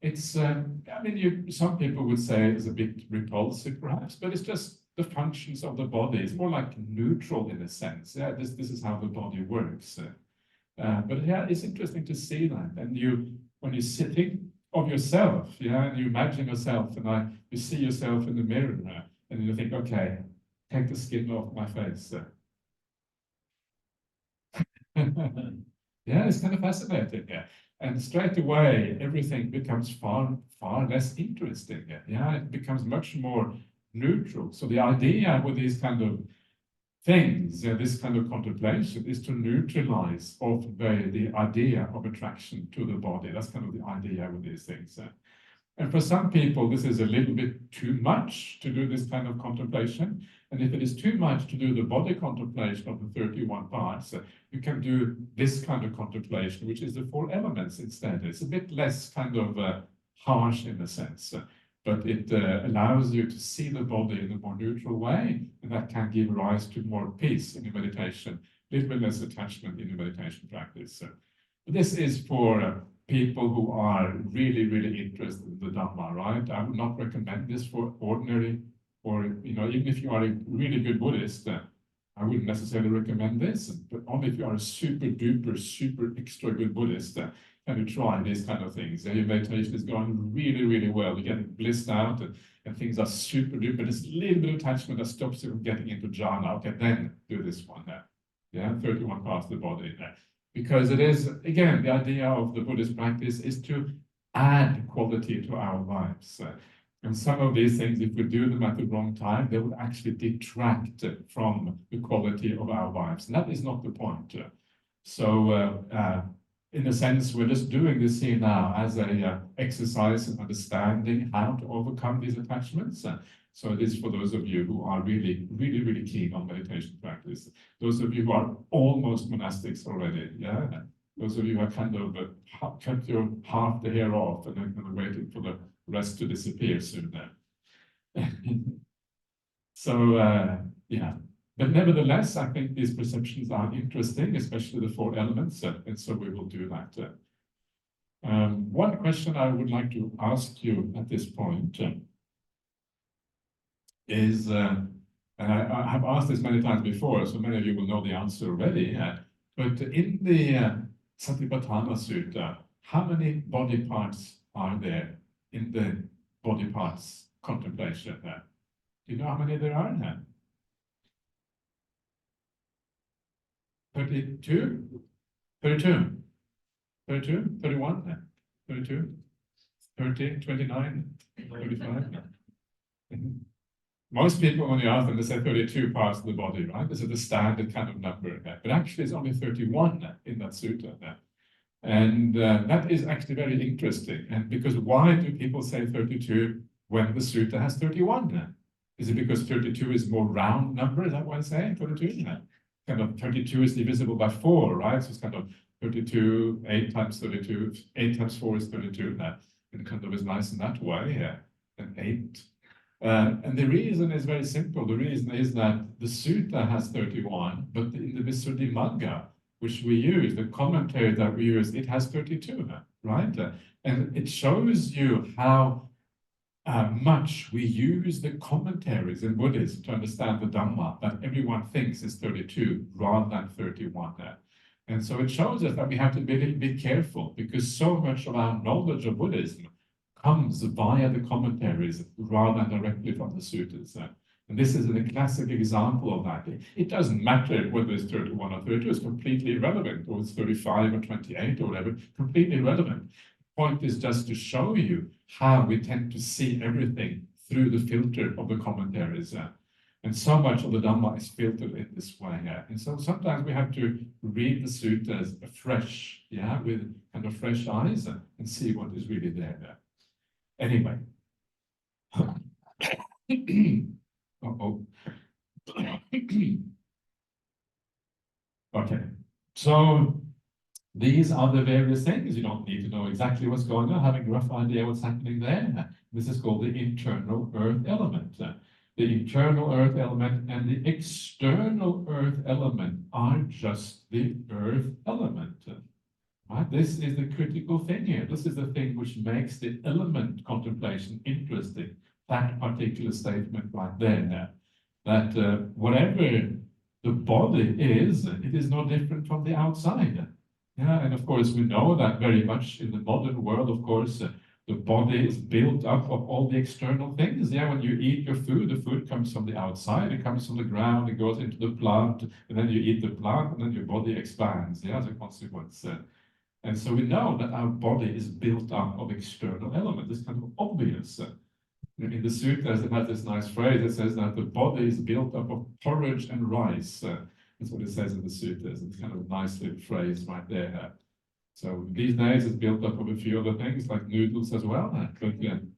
it's, some people would say it's a bit repulsive perhaps, but it's just the functions of the body. It's more like neutral in a sense. Yeah, this is how the body works. But yeah, it's interesting to see that. And when you think of yourself, and you imagine yourself, and you see yourself in the mirror, And you think, okay, take the skin off my face. Yeah, it's kind of fascinating. Yeah. And straight away, everything becomes far less interesting. Yeah, it becomes much more neutral. So the idea with these kind of things, this kind of contemplation, is to neutralize ultimately the idea of attraction to the body. That's kind of the idea with these things. And for some people, this is a little bit too much to do this kind of contemplation. And if it is too much to do the body contemplation of the 31 parts, you can do this kind of contemplation, which is the 4 elements instead. It's a bit less kind of harsh in a sense, but it allows you to see the body in a more neutral way, and that can give rise to more peace in your meditation, a little bit less attachment in your meditation practice. But this is for people who are really, really interested in the Dhamma, right? I would not recommend this for ordinary, or, even if you are a really good Buddhist, I wouldn't necessarily recommend this, but only if you are a super duper, super extra good Buddhist, can you try these kind of things. Your meditation is going really, really well. You're getting blissed out, and things are super duper. There's a little bit of attachment that stops you from getting into jhana. Okay, then do this one there. Yeah, 31 parts of the body there. Because it is, again, the idea of the Buddhist practice is to add quality to our lives. And some of these things, if we do them at the wrong time, they will actually detract from the quality of our lives. And that is not the point. So, in a sense, we're just doing this here now as a exercise in understanding how to overcome these attachments. So it is for those of you who are really, really, really keen on meditation practice. Those of you who are almost monastics already, yeah. Those of you who are kind of cut your half the hair off and then kind of waiting for the rest to disappear soon. So yeah. But nevertheless, I think these perceptions are interesting, especially the 4 elements, and so we will do that. One question I would like to ask you at this point is, and I have asked this many times before, so many of you will know the answer already, but in the Satipatthana Sutta, how many body parts are there in the body parts contemplation? Do you know how many there are? 32? 32? 32? 31? 32? 30? 29? 35? Most people, when you ask them, they say 32 parts of the body, right? This is the standard kind of number. But actually, it's only 31 in that sutta. And that is actually very interesting. And because why do people say 32 when the sutta has 31? Is it because 32 is a more round number? Is that why I say 32? Kind of 32 is divisible by 4, right? So it's kind of 32, 8 times 32, 8 times 4 is 32. It kind of is nice in that way, and 8. And the reason is very simple. The reason is that the sutta has 31, but in the Visuddhimagga, which we use, the commentary that we use, it has 32, right? And it shows you how much we use the commentaries in Buddhism to understand the Dhamma that everyone thinks is 32 rather than 31. And so it shows us that we have to be a little bit careful, because so much of our knowledge of Buddhism comes via the commentaries rather than directly from the suttas. And this is a classic example of that. It doesn't matter whether it's 31 or 32, it's completely irrelevant, or it's 35 or 28 or whatever, completely irrelevant. The point is just to show you how we tend to see everything through the filter of the commentaries. And so much of the Dhamma is filtered in this way. And so sometimes we have to read the suttas afresh, with kind of fresh eyes, and see what is really there. Anyway. Okay, so these are the various things. You don't need to know exactly what's going on, having a rough idea what's happening there. This is called the internal earth element. The internal earth element and the external earth element are just the earth element. Right? This is the critical thing here. This is the thing which makes the element contemplation interesting. That particular statement right there. That whatever the body is, it is no different from the outside. And of course, we know that very much in the modern world, of course, the body is built up of all the external things. Yeah, when you eat your food, the food comes from the outside, it comes from the ground, it goes into the plant, and then you eat the plant, and then your body expands, yeah, as a consequence. And so we know that our body is built up of external elements. It's kind of obvious. In the Suttas, it has this nice phrase that says that the body is built up of porridge and rice. That's what it says in the Suttas. It's kind of a nice little phrase right there. So these days it's built up of a few other things like noodles as well. But in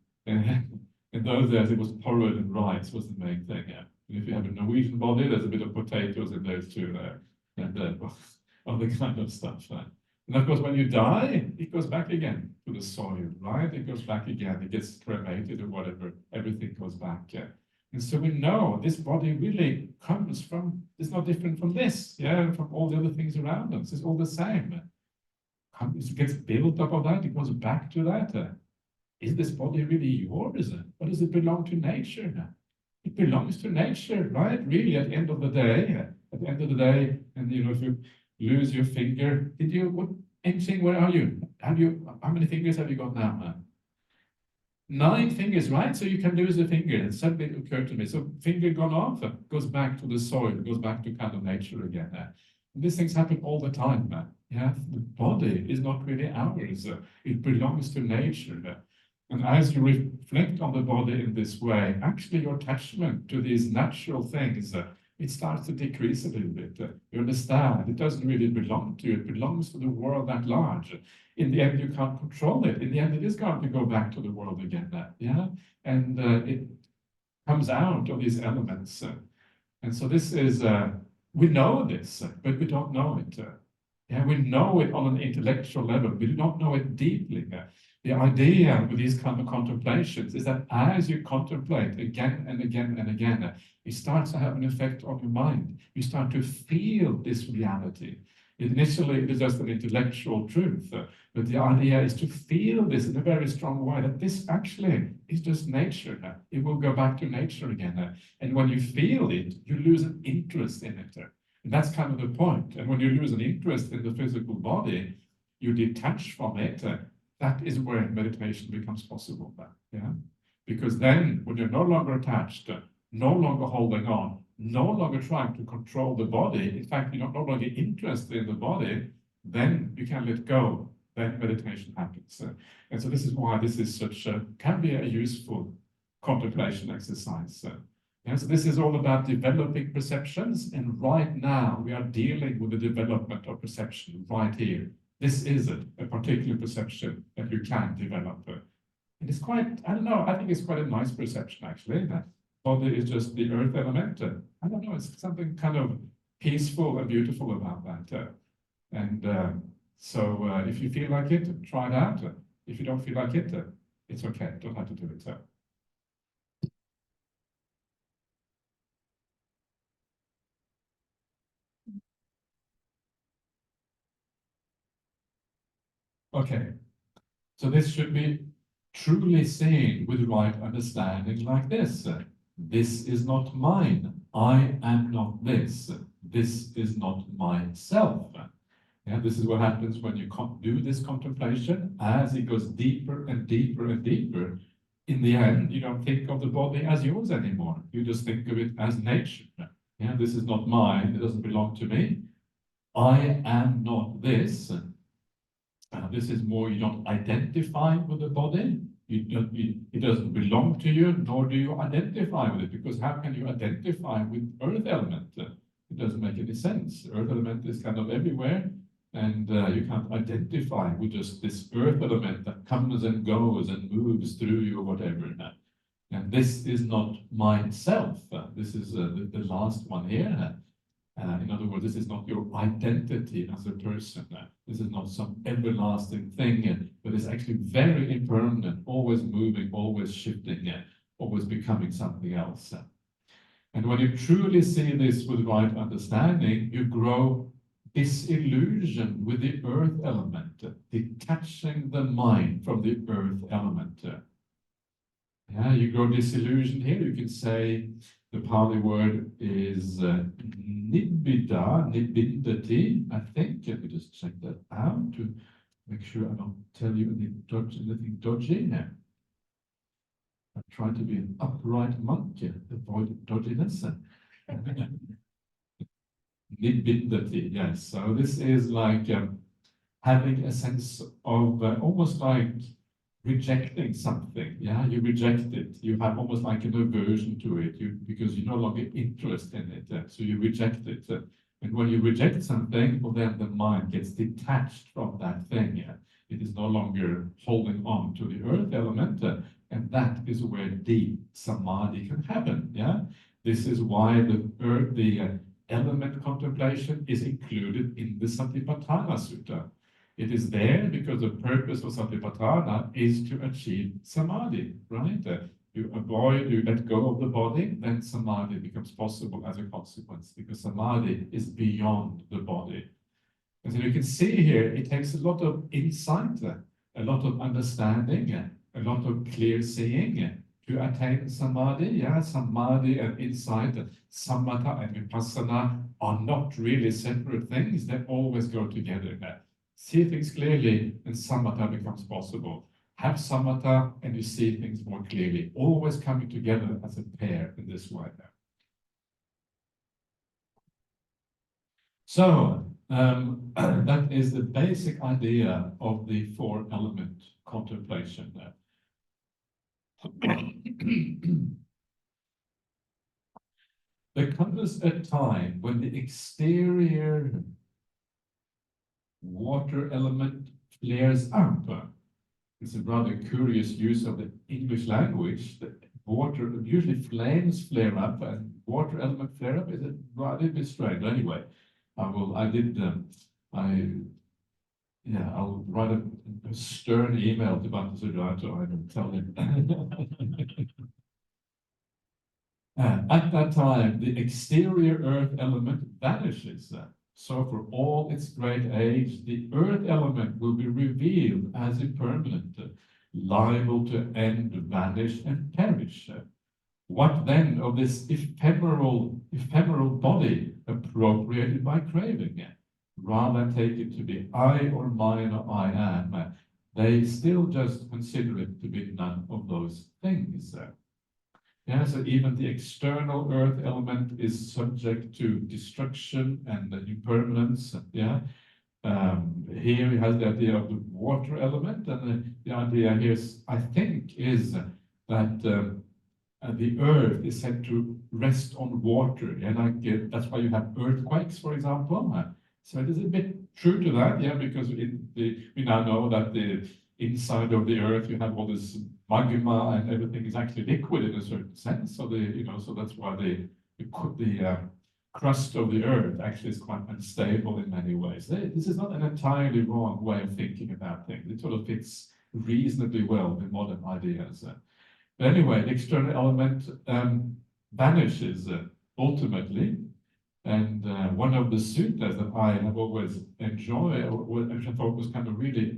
those days it was porridge and rice was the main thing. And if you have a Norwegian body, there's a bit of potatoes in those too, and other kind of stuff. And of course, when you die, it goes back again to the soil, right? It goes back again. It gets cremated or whatever. Everything goes back. And so we know this body really comes from. It's not different from this, yeah, from all the other things around us. It's all the same. It gets built up of that, it goes back to that. Is this body really yours? Or does it belong to nature? It belongs to nature, right? Really, at the end of the day, and you know, if you lose your finger, where are you? How many fingers have you got now? 9 fingers, right? So you can lose a finger. And suddenly it occurred to me. So finger gone off, goes back to the soil, goes back to kind of nature again. These things happen all the time. Yeah, the body is not really ours. It belongs to nature. And as you reflect on the body in this way, actually your attachment to these natural things, it starts to decrease a little bit. You understand, it doesn't really belong to you. It belongs to the world at large. In the end, you can't control it. In the end, it is going to go back to the world again. Yeah, and it comes out of these elements. And so this is, we know this, but we don't know it. Yeah, we know it on an intellectual level. We do not know it deeply. The idea with these kind of contemplations is that as you contemplate again and again and again, it starts to have an effect on your mind. You start to feel this reality. Initially, it is just an intellectual truth, but the idea is to feel this in a very strong way, that this actually is just nature. It will go back to nature again. And when you feel it, you lose an interest in it. And that's kind of the point. And when you lose an interest in the physical body, you detach from it. That is where meditation becomes possible. Yeah? Because then, when you're no longer attached, no longer holding on, no longer trying to control the body, in fact, you're no longer interested in the body, then you can let go. Then meditation happens. And so this is why this is can be a useful contemplation exercise. Yeah, so this is all about developing perceptions, and right now we are dealing with the development of perception right here. This is a particular perception that you can develop. And it's quite, I don't know, I think it's quite a nice perception actually, that body is just the earth element. I don't know, it's something kind of peaceful and beautiful about that. So if you feel like it, try it out. If you don't feel like it, it's okay, don't have to do it. Okay, so this should be truly seen with right understanding like this. This is not mine. I am not this. This is not myself. Yeah, this is what happens when you do this contemplation. As it goes deeper and deeper and deeper, in the end, you don't think of the body as yours anymore. You just think of it as nature. Yeah, this is not mine. It doesn't belong to me. I am not this. This is more, you don't identify with the body. It doesn't belong to you, nor do you identify with it, because how can you identify with earth element? It doesn't make any sense. Earth element is kind of everywhere, and you can't identify with just this earth element that comes and goes and moves through you or whatever. And this is not myself. This is the last one here. In other words, this is not your identity as a person. This is not some everlasting thing, but it's actually very impermanent, always moving, always shifting, always becoming something else. And when you truly see this with right understanding, you grow disillusioned with the earth element, detaching the mind from the earth element. Yeah, you grow disillusioned here. You can say the Pali word is nibbida, nibbindati, I think. Let me just check that out. make sure I don't tell you anything dodgy here. I'm trying to be an upright monk, avoid dodginess. 𝐵𝑢𝑑𝑑ℎ𝑖, yes. So this is like having a sense of almost like rejecting something. Yeah, you reject it. You have almost like an aversion to it. Because you're no longer interested in it. So you reject it. And when you reject something, well, then the mind gets detached from that thing. Yeah? It is no longer holding on to the earth element. And that is where deep samadhi can happen. Yeah, this is why the element contemplation is included in the Satipatthana Sutta. It is there because the purpose of Satipatthana is to achieve samadhi, right? You let go of the body, then samadhi becomes possible as a consequence, because samadhi is beyond the body. And so you can see here, it takes a lot of insight, a lot of understanding, a lot of clear seeing to attain samadhi. Yeah, samadhi and insight, samatha and vipassana are not really separate things. They always go together. See things clearly, and samatha becomes possible. Have samatha, and you see things more clearly. Always coming together as a pair in this way. So that is the basic idea of the four-element contemplation there. There comes a time when the exterior water element flares up. It's a rather curious use of the English language. The water, usually flames flare up, and water element flare up is a rather bit strange. Anyway, I'll write a stern email to Bhante Siddhartha and tell him. At that time, the exterior earth element vanishes. So for all its great age, the earth element will be revealed as impermanent, liable to end, vanish, and perish. What then of this ephemeral body appropriated by craving? Rather than take it to be I or mine or I am, they still just consider it to be none of those things. Yeah, so even the external earth element is subject to destruction and impermanence. Yeah, here he has the idea of the water element, and the idea here is, I think, is that the earth is said to rest on water, and that's why you have earthquakes, for example. So it is a bit true to that, yeah, because we now know that the inside of the earth you have all this magma, and everything is actually liquid in a certain sense. So so that's why the crust of the earth actually is quite unstable in many ways. This is not an entirely wrong way of thinking about things. It sort of fits reasonably well with modern ideas. But anyway, the external element vanishes ultimately. And one of the suttas that I have always enjoyed, or I thought was kind of really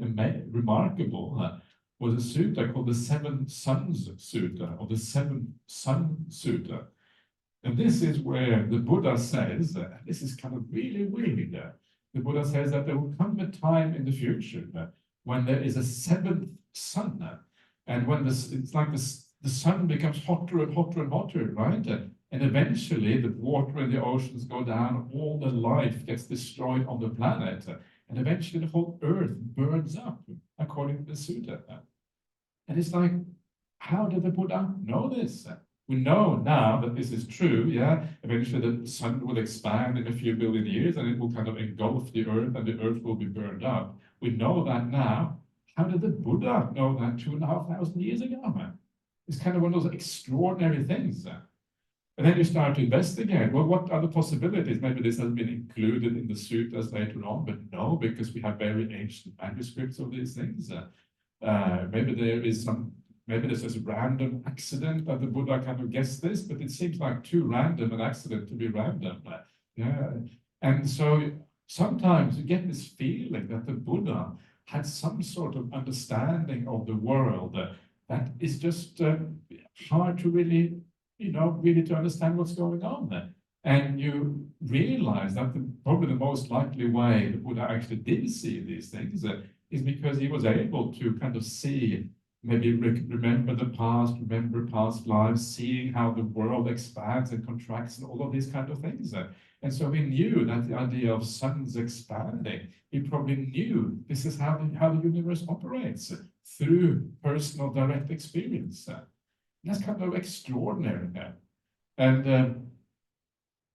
remarkable, was a sutta called the Seven Suns Sutta, or the Seven Sun Sutta. And this is where the Buddha says, this is kind of really weird, the Buddha says that there will come a time in the future when there is a seventh sun, and when it's like the sun becomes hotter and hotter and hotter, right? And eventually the water in the oceans go down, all the life gets destroyed on the planet, and eventually the whole earth burns up, according to the sutta. And it's like, how did the Buddha know this? We know now that this is true, yeah? Eventually the sun will expand in a few billion years, and it will kind of engulf the earth, and the earth will be burned up. We know that now. How did the Buddha know that 2,500 years ago? It's kind of one of those extraordinary things. And then you start to investigate, well, what are the possibilities? Maybe this has been included in the suttas later on, but no, because we have very ancient manuscripts of these things. Maybe there's a random accident that the Buddha kind of guessed this, but it seems like too random an accident to be random. Yeah. And so sometimes you get this feeling that the Buddha had some sort of understanding of the world that is just hard to really to understand what's going on there. And you realize that probably the most likely way the Buddha actually did see these things is because he was able to kind of see, maybe remember the past, remember past lives, seeing how the world expands and contracts and all of these kind of things. And so he knew that the idea of suns expanding, he probably knew this is how the universe operates, through personal direct experience. That's kind of extraordinary. And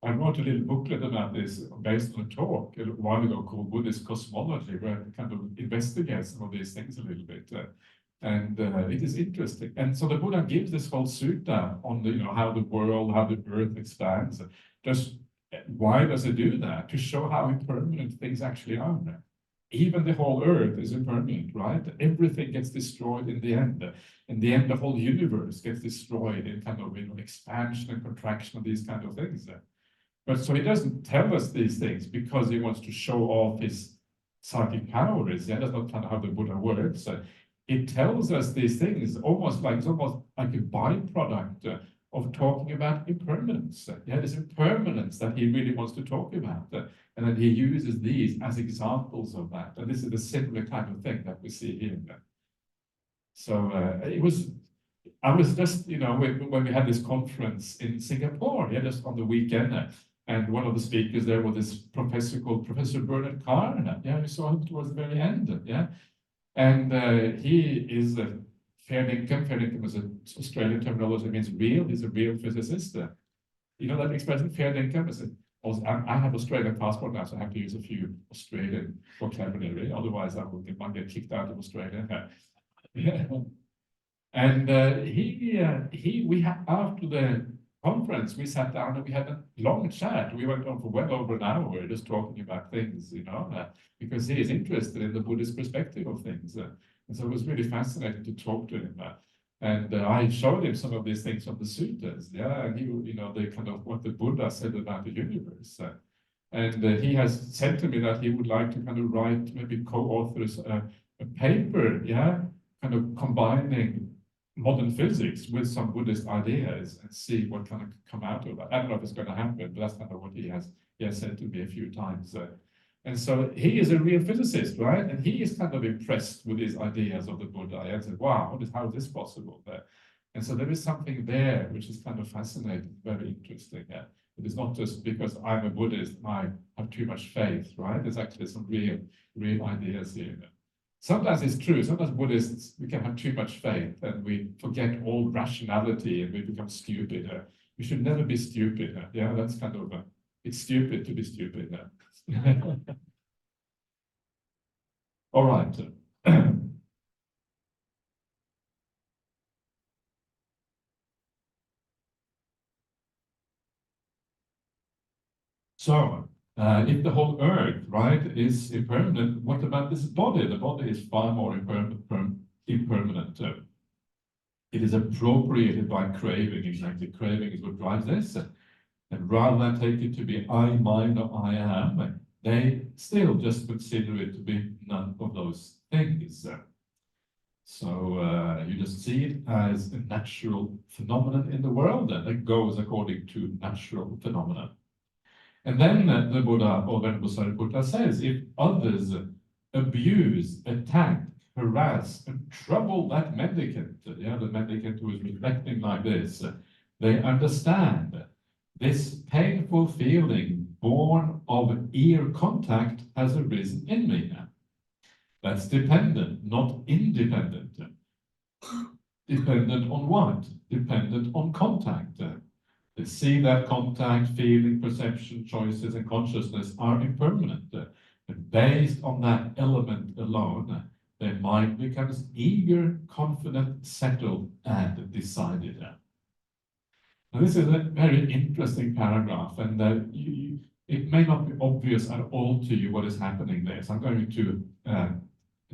I wrote a little booklet about this based on a talk a while ago called Buddhist Cosmology, where it kind of investigates some of these things a little bit. And it is interesting. And so the Buddha gives this whole sutta on the, how the world, how the earth expands. Just why does it do that? To show how impermanent things actually are. Even the whole earth is impermanent, right? Everything gets destroyed in the end. In the end, the whole universe gets destroyed in kind of expansion and contraction of these kind of things. But so he doesn't tell us these things because he wants to show off his psychic powers. Yeah, that's not kind of how the Buddha works. It tells us these things almost like a byproduct of talking about impermanence. Yeah, this impermanence that he really wants to talk about. And then he uses these as examples of that. And this is a similar kind of thing that we see here. So I was just, when we had this conference in Singapore, yeah, just on the weekend, and one of the speakers there was this professor called Professor Bernard Carr. Yeah, we saw him towards the very end. Yeah, and he is a fair income. Fair income is an Australian terminology. It means real. He's a real physicist. You know that expression, fair income? I have Australian passport now, so I have to use a few Australian vocabulary. Otherwise, might get kicked out of Australia. Yeah. And we had, after the conference, we sat down and we had a long chat. We went on for well over an hour just talking about things, because he is interested in the Buddhist perspective of things. And so it was really fascinating to talk to him. And I showed him some of these things from the suttas, yeah, and he, the kind of what the Buddha said about the universe. And he has said to me that he would like to kind of write, maybe co-authors a paper, yeah, kind of combining modern physics with some Buddhist ideas and see what kind of come out of that. I don't know if it's going to happen, but that's kind of what he has said to me a few times. And so he is a real physicist, right? And he is kind of impressed with these ideas of the Buddha. And said, wow, how is this possible? And so there is something there which is kind of fascinating, very interesting. Yeah? It is not just because I'm a Buddhist and I have too much faith, right? There's actually some real ideas here. Sometimes it's true. Sometimes Buddhists, we can have too much faith and we forget all rationality and we become stupid. We should never be stupid. Yeah, that's kind of, it's stupid to be stupid. All right. So, if the whole earth, right, is impermanent, what about this body? The body is far more impermanent. It is appropriated by craving, exactly. Craving is what drives this. And rather than take it to be I, mine, or I am, they still just consider it to be none of those things. So you just see it as a natural phenomenon in the world, and it goes according to natural phenomena. And then the Buddha, or Venerable Sariputta, says, if others abuse, attack, harass, and trouble that mendicant, yeah, the mendicant who is reflecting like this, they understand this painful feeling born of ear contact has arisen in me. That's dependent, not independent. Dependent on what? Dependent on contact. They see that contact, feeling, perception, choices, and consciousness are impermanent. And based on that element alone, their mind becomes eager, confident, settled, and decided. Now, this is a very interesting paragraph, and it may not be obvious at all to you what is happening there. So I'm going to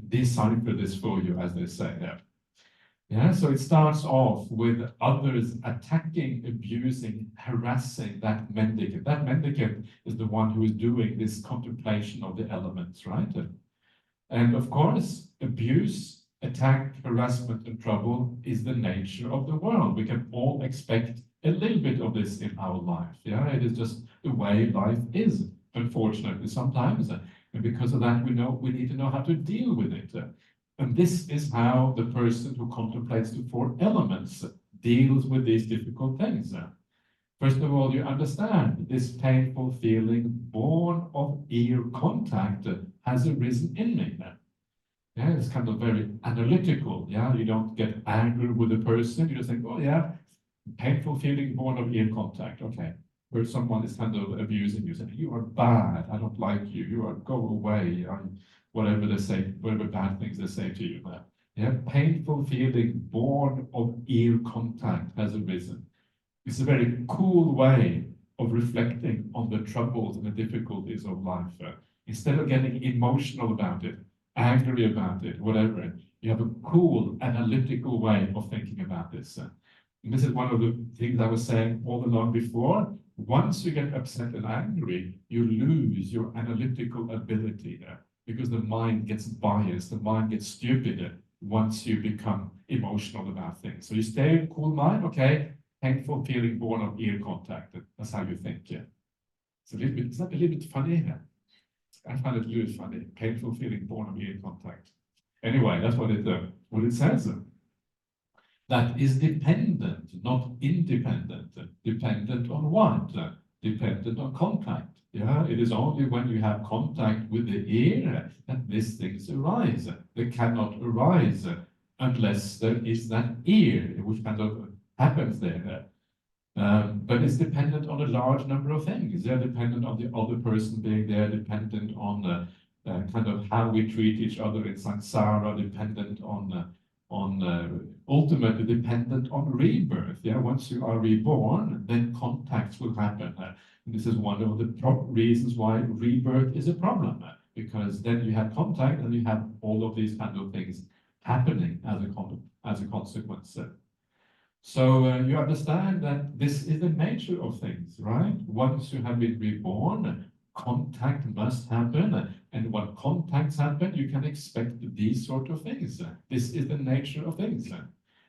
decipher this for you, as they say there. Yeah, so it starts off with others attacking, abusing, harassing that mendicant. That mendicant is the one who is doing this contemplation of the elements, right? And of course, abuse, attack, harassment, and trouble is the nature of the world. We can all expect a little bit of this in our life. Yeah, it is just the way life is, unfortunately, sometimes. And And because of that, we need to know how to deal with it. And this is how the person who contemplates the four elements deals with these difficult things. First of all, you understand this painful feeling born of ear contact has arisen in me. Yeah, it's kind of very analytical. Yeah, you don't get angry with the person. You just think, oh yeah, painful feeling born of ear contact. Okay, where someone is kind of abusing you, saying you are bad. I don't like you. You are go away. Whatever they say, whatever bad things they say to you. Yeah, painful feeling born of ear contact has arisen. It's a very cool way of reflecting on the troubles and the difficulties of life. Instead of getting emotional about it, angry about it, whatever, you have a cool, analytical way of thinking about this. And this is one of the things I was saying all along before. Once you get upset and angry, you lose your analytical ability there, because the mind gets biased, the mind gets stupid once you become emotional about things. So you stay in cool mind, okay, painful feeling born of ear contact. That's how you think. Yeah. It's not a little bit funny here. I find it a little funny. Painful feeling born of ear contact. Anyway, that's what it says. That is dependent, not independent. Dependent on what? Dependent on contact. Yeah, it is only when you have contact with the ear that these things arise. They cannot arise unless there is that ear, which kind of happens there. But it's dependent on a large number of things. They're dependent on the other person being there, dependent on kind of how we treat each other in samsara, dependent on ultimately dependent on rebirth. Yeah, once you are reborn, then contacts will happen. And this is one of the reasons why rebirth is a problem, because then you have contact and you have all of these kind of things happening as a consequence. So you understand that this is the nature of things, right? Once you have been reborn, contact must happen. And when contacts happen, you can expect these sort of things. This is the nature of things.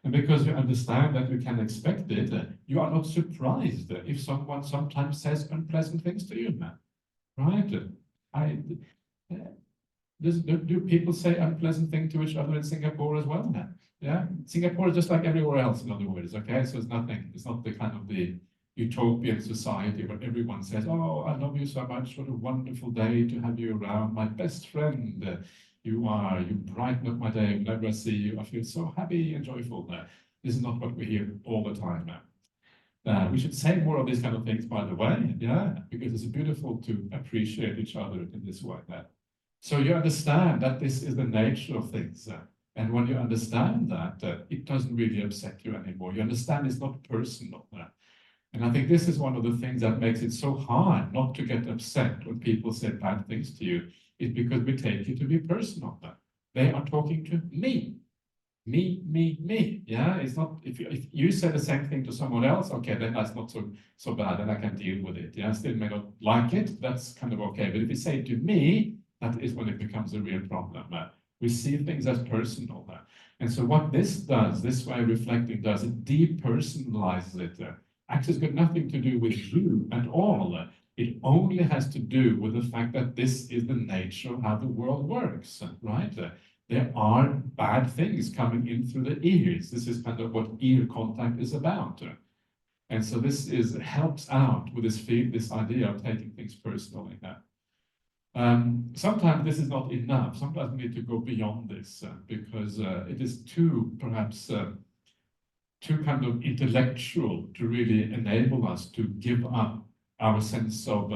And because you understand that you can expect it, you are not surprised if someone sometimes says unpleasant things to you, right? Do people say unpleasant things to each other in Singapore as well? Yeah, Singapore is just like everywhere else, in other words, okay? So it's not the kind of the utopian society where everyone says, oh, I love you so much, what a wonderful day to have you around, my best friend, you brighten up my day whenever I see you, I feel so happy and joyful. This is not what we hear all the time. We should say more of these kind of things, by the way, yeah, because it's beautiful to appreciate each other in this way. So you understand that this is the nature of things. And when you understand that, it doesn't really upset you anymore. You understand it's not personal. And I think this is one of the things that makes it so hard not to get upset when people say bad things to you, is because we take it to be personal. They are talking to me. Me. Yeah, it's not, if you say the same thing to someone else, okay, then that's not so bad, and I can deal with it. Yeah, I still may not like it, that's kind of okay. But if you say it to me, that is when it becomes a real problem. We see things as personal. And so what this does, this way of reflecting does, it depersonalizes it. Actually, it's got nothing to do with you at all. It only has to do with the fact that this is the nature of how the world works, right? There are bad things coming in through the ears. This is kind of what ear contact is about. And so this helps out with this idea of taking things personally. Sometimes this is not enough. Sometimes we need to go beyond this because it is perhaps too kind of intellectual to really enable us to give up our sense of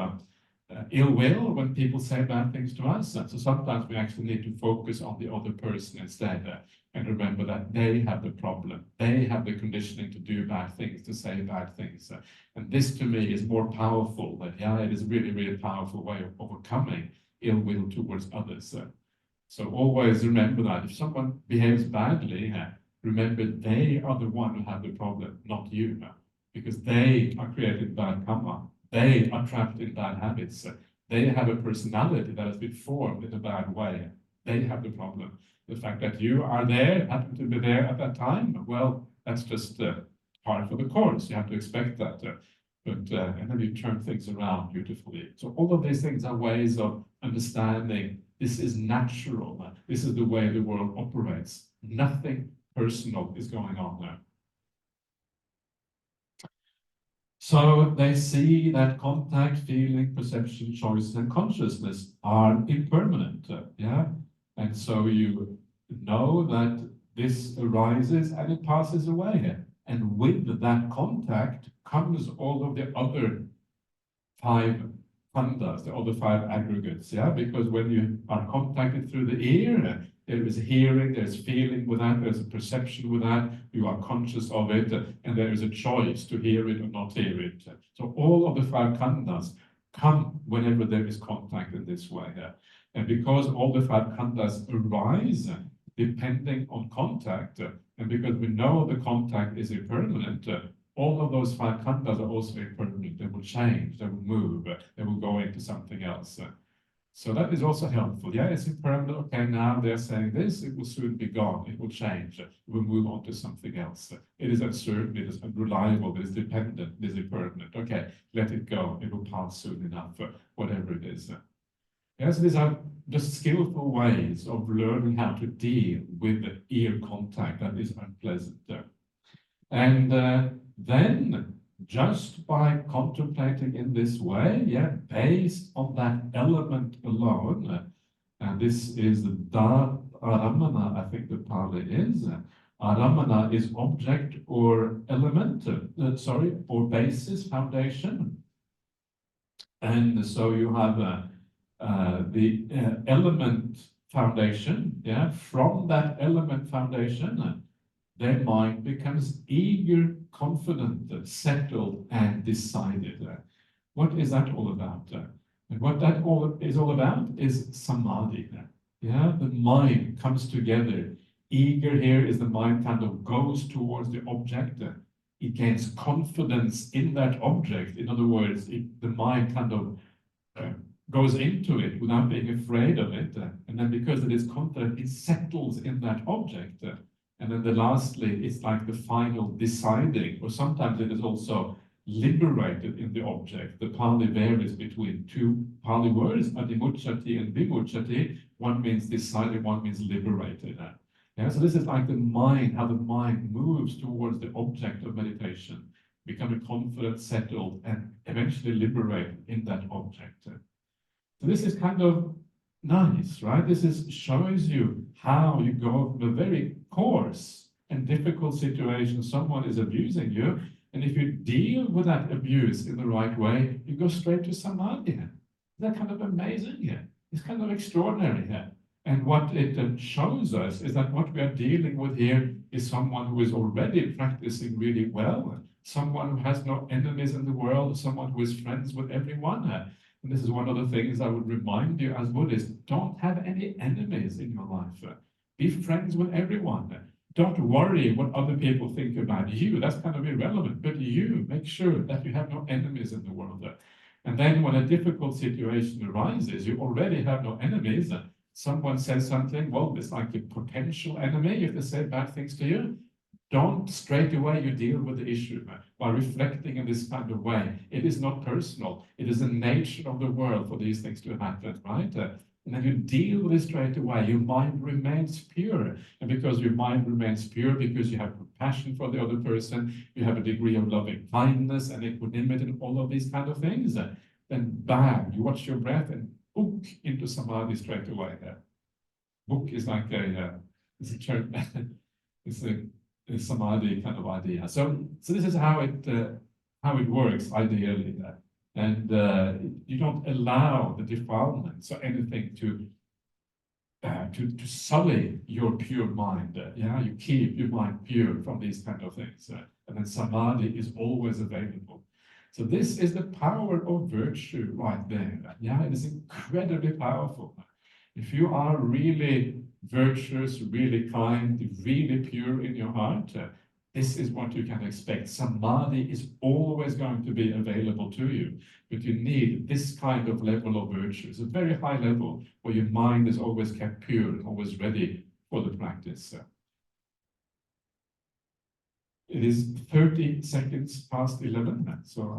ill will when people say bad things to us. So sometimes we actually need to focus on the other person instead and remember that they have the problem. They have the conditioning to do bad things, to say bad things. And this to me is more powerful. Yeah, it is a really, really powerful way of overcoming ill will towards others. So always remember that if someone behaves badly, remember they are the one who have the problem, not you, because they are created bad karma. They are trapped in bad habits. They have a personality that has been formed in a bad way. They have the problem. The fact that you are there, happen to be there at that time, well, that's just part of the course. You have to expect that. But and then you turn things around beautifully. So all of these things are ways of understanding this is natural. This is the way the world operates. Nothing personal is going on there. So they see that contact, feeling, perception, choice, and consciousness are impermanent. Yeah, and so you know that this arises and it passes away. And with that contact comes all of the other 5 khandhas, the other 5 aggregates, yeah? Because when you are contacted through the ear, there is hearing, there's feeling with that, there's a perception with that, you are conscious of it, and there is a choice to hear it or not hear it. So all of the 5 khandhas come whenever there is contact in this way. And because all the 5 khandhas arise depending on contact, and because we know the contact is impermanent, all of those 5 khandhas are also impermanent. They will change, they will move, they will go into something else. So that is also helpful. Yeah, it's impermanent. Okay, now they're saying this, it will soon be gone, it will change, it will move on to something else. It is uncertain, it is unreliable, it is dependent, it is impermanent. Okay, let it go, it will pass soon enough, whatever it is. Yes, these are just skillful ways of learning how to deal with the ear contact that is unpleasant. And then, just by contemplating in this way, yeah, based on that element alone, and this is the aramana, I think the Pali is. Aramana is object or element, or basis, foundation. And so you have the element foundation, yeah, from that element foundation, their mind becomes eager, confident, settled, and decided. What is that all about? And what that all is all about is samadhi. Yeah, the mind comes together. Eager here is the mind kind of goes towards the object. It gains confidence in that object. In other words, the mind kind of goes into it without being afraid of it. And then because it is confident, it settles in that object. And then lastly, it's like the final deciding, or sometimes it is also liberated in the object. The Pali varies between 2 Pali words, adimucchati and vimucchati. One means decided, one means liberated. Yeah, so this is like the mind, how the mind moves towards the object of meditation, becoming confident, settled, and eventually liberated in that object. So this is kind of nice, right? This shows you how you go from a very coarse and difficult situation. Someone is abusing you, and if you deal with that abuse in the right way, you go straight to samadhi. Isn't that kind of amazing here? It's kind of extraordinary here. And what it shows us is that what we are dealing with here is someone who is already practicing really well, someone who has no enemies in the world, someone who is friends with everyone. And this is one of the things I would remind you as Buddhists: don't have any enemies in your life. Be friends with everyone. Don't worry what other people think about you. That's kind of irrelevant. But you make sure that you have no enemies in the world. And then when a difficult situation arises, you already have no enemies. Someone says something, well, it's like a potential enemy if they say bad things to you. Don't straight away you deal with the issue by reflecting in this kind of way. It is not personal. It is the nature of the world for these things to happen, right? And then you deal with it straight away. Your mind remains pure. And because your mind remains pure, because you have compassion for the other person, you have a degree of loving kindness and equanimity and all of these kind of things, then bam, you watch your breath and book into samadhi straight away. Book is like it's a term, it's a samadhi kind of idea. So this is how it works ideally. And you don't allow the defilements or anything to sully your pure mind. Yeah, you keep your mind pure from these kind of things. And then samadhi is always available. So this is the power of virtue right there. Yeah, it is incredibly powerful. If you are really virtuous, really kind, really pure in your heart, this is what you can expect. Samadhi is always going to be available to you, but you need this kind of level of virtue. It's a very high level where your mind is always kept pure and always ready for the practice. It is 30 seconds past 11, so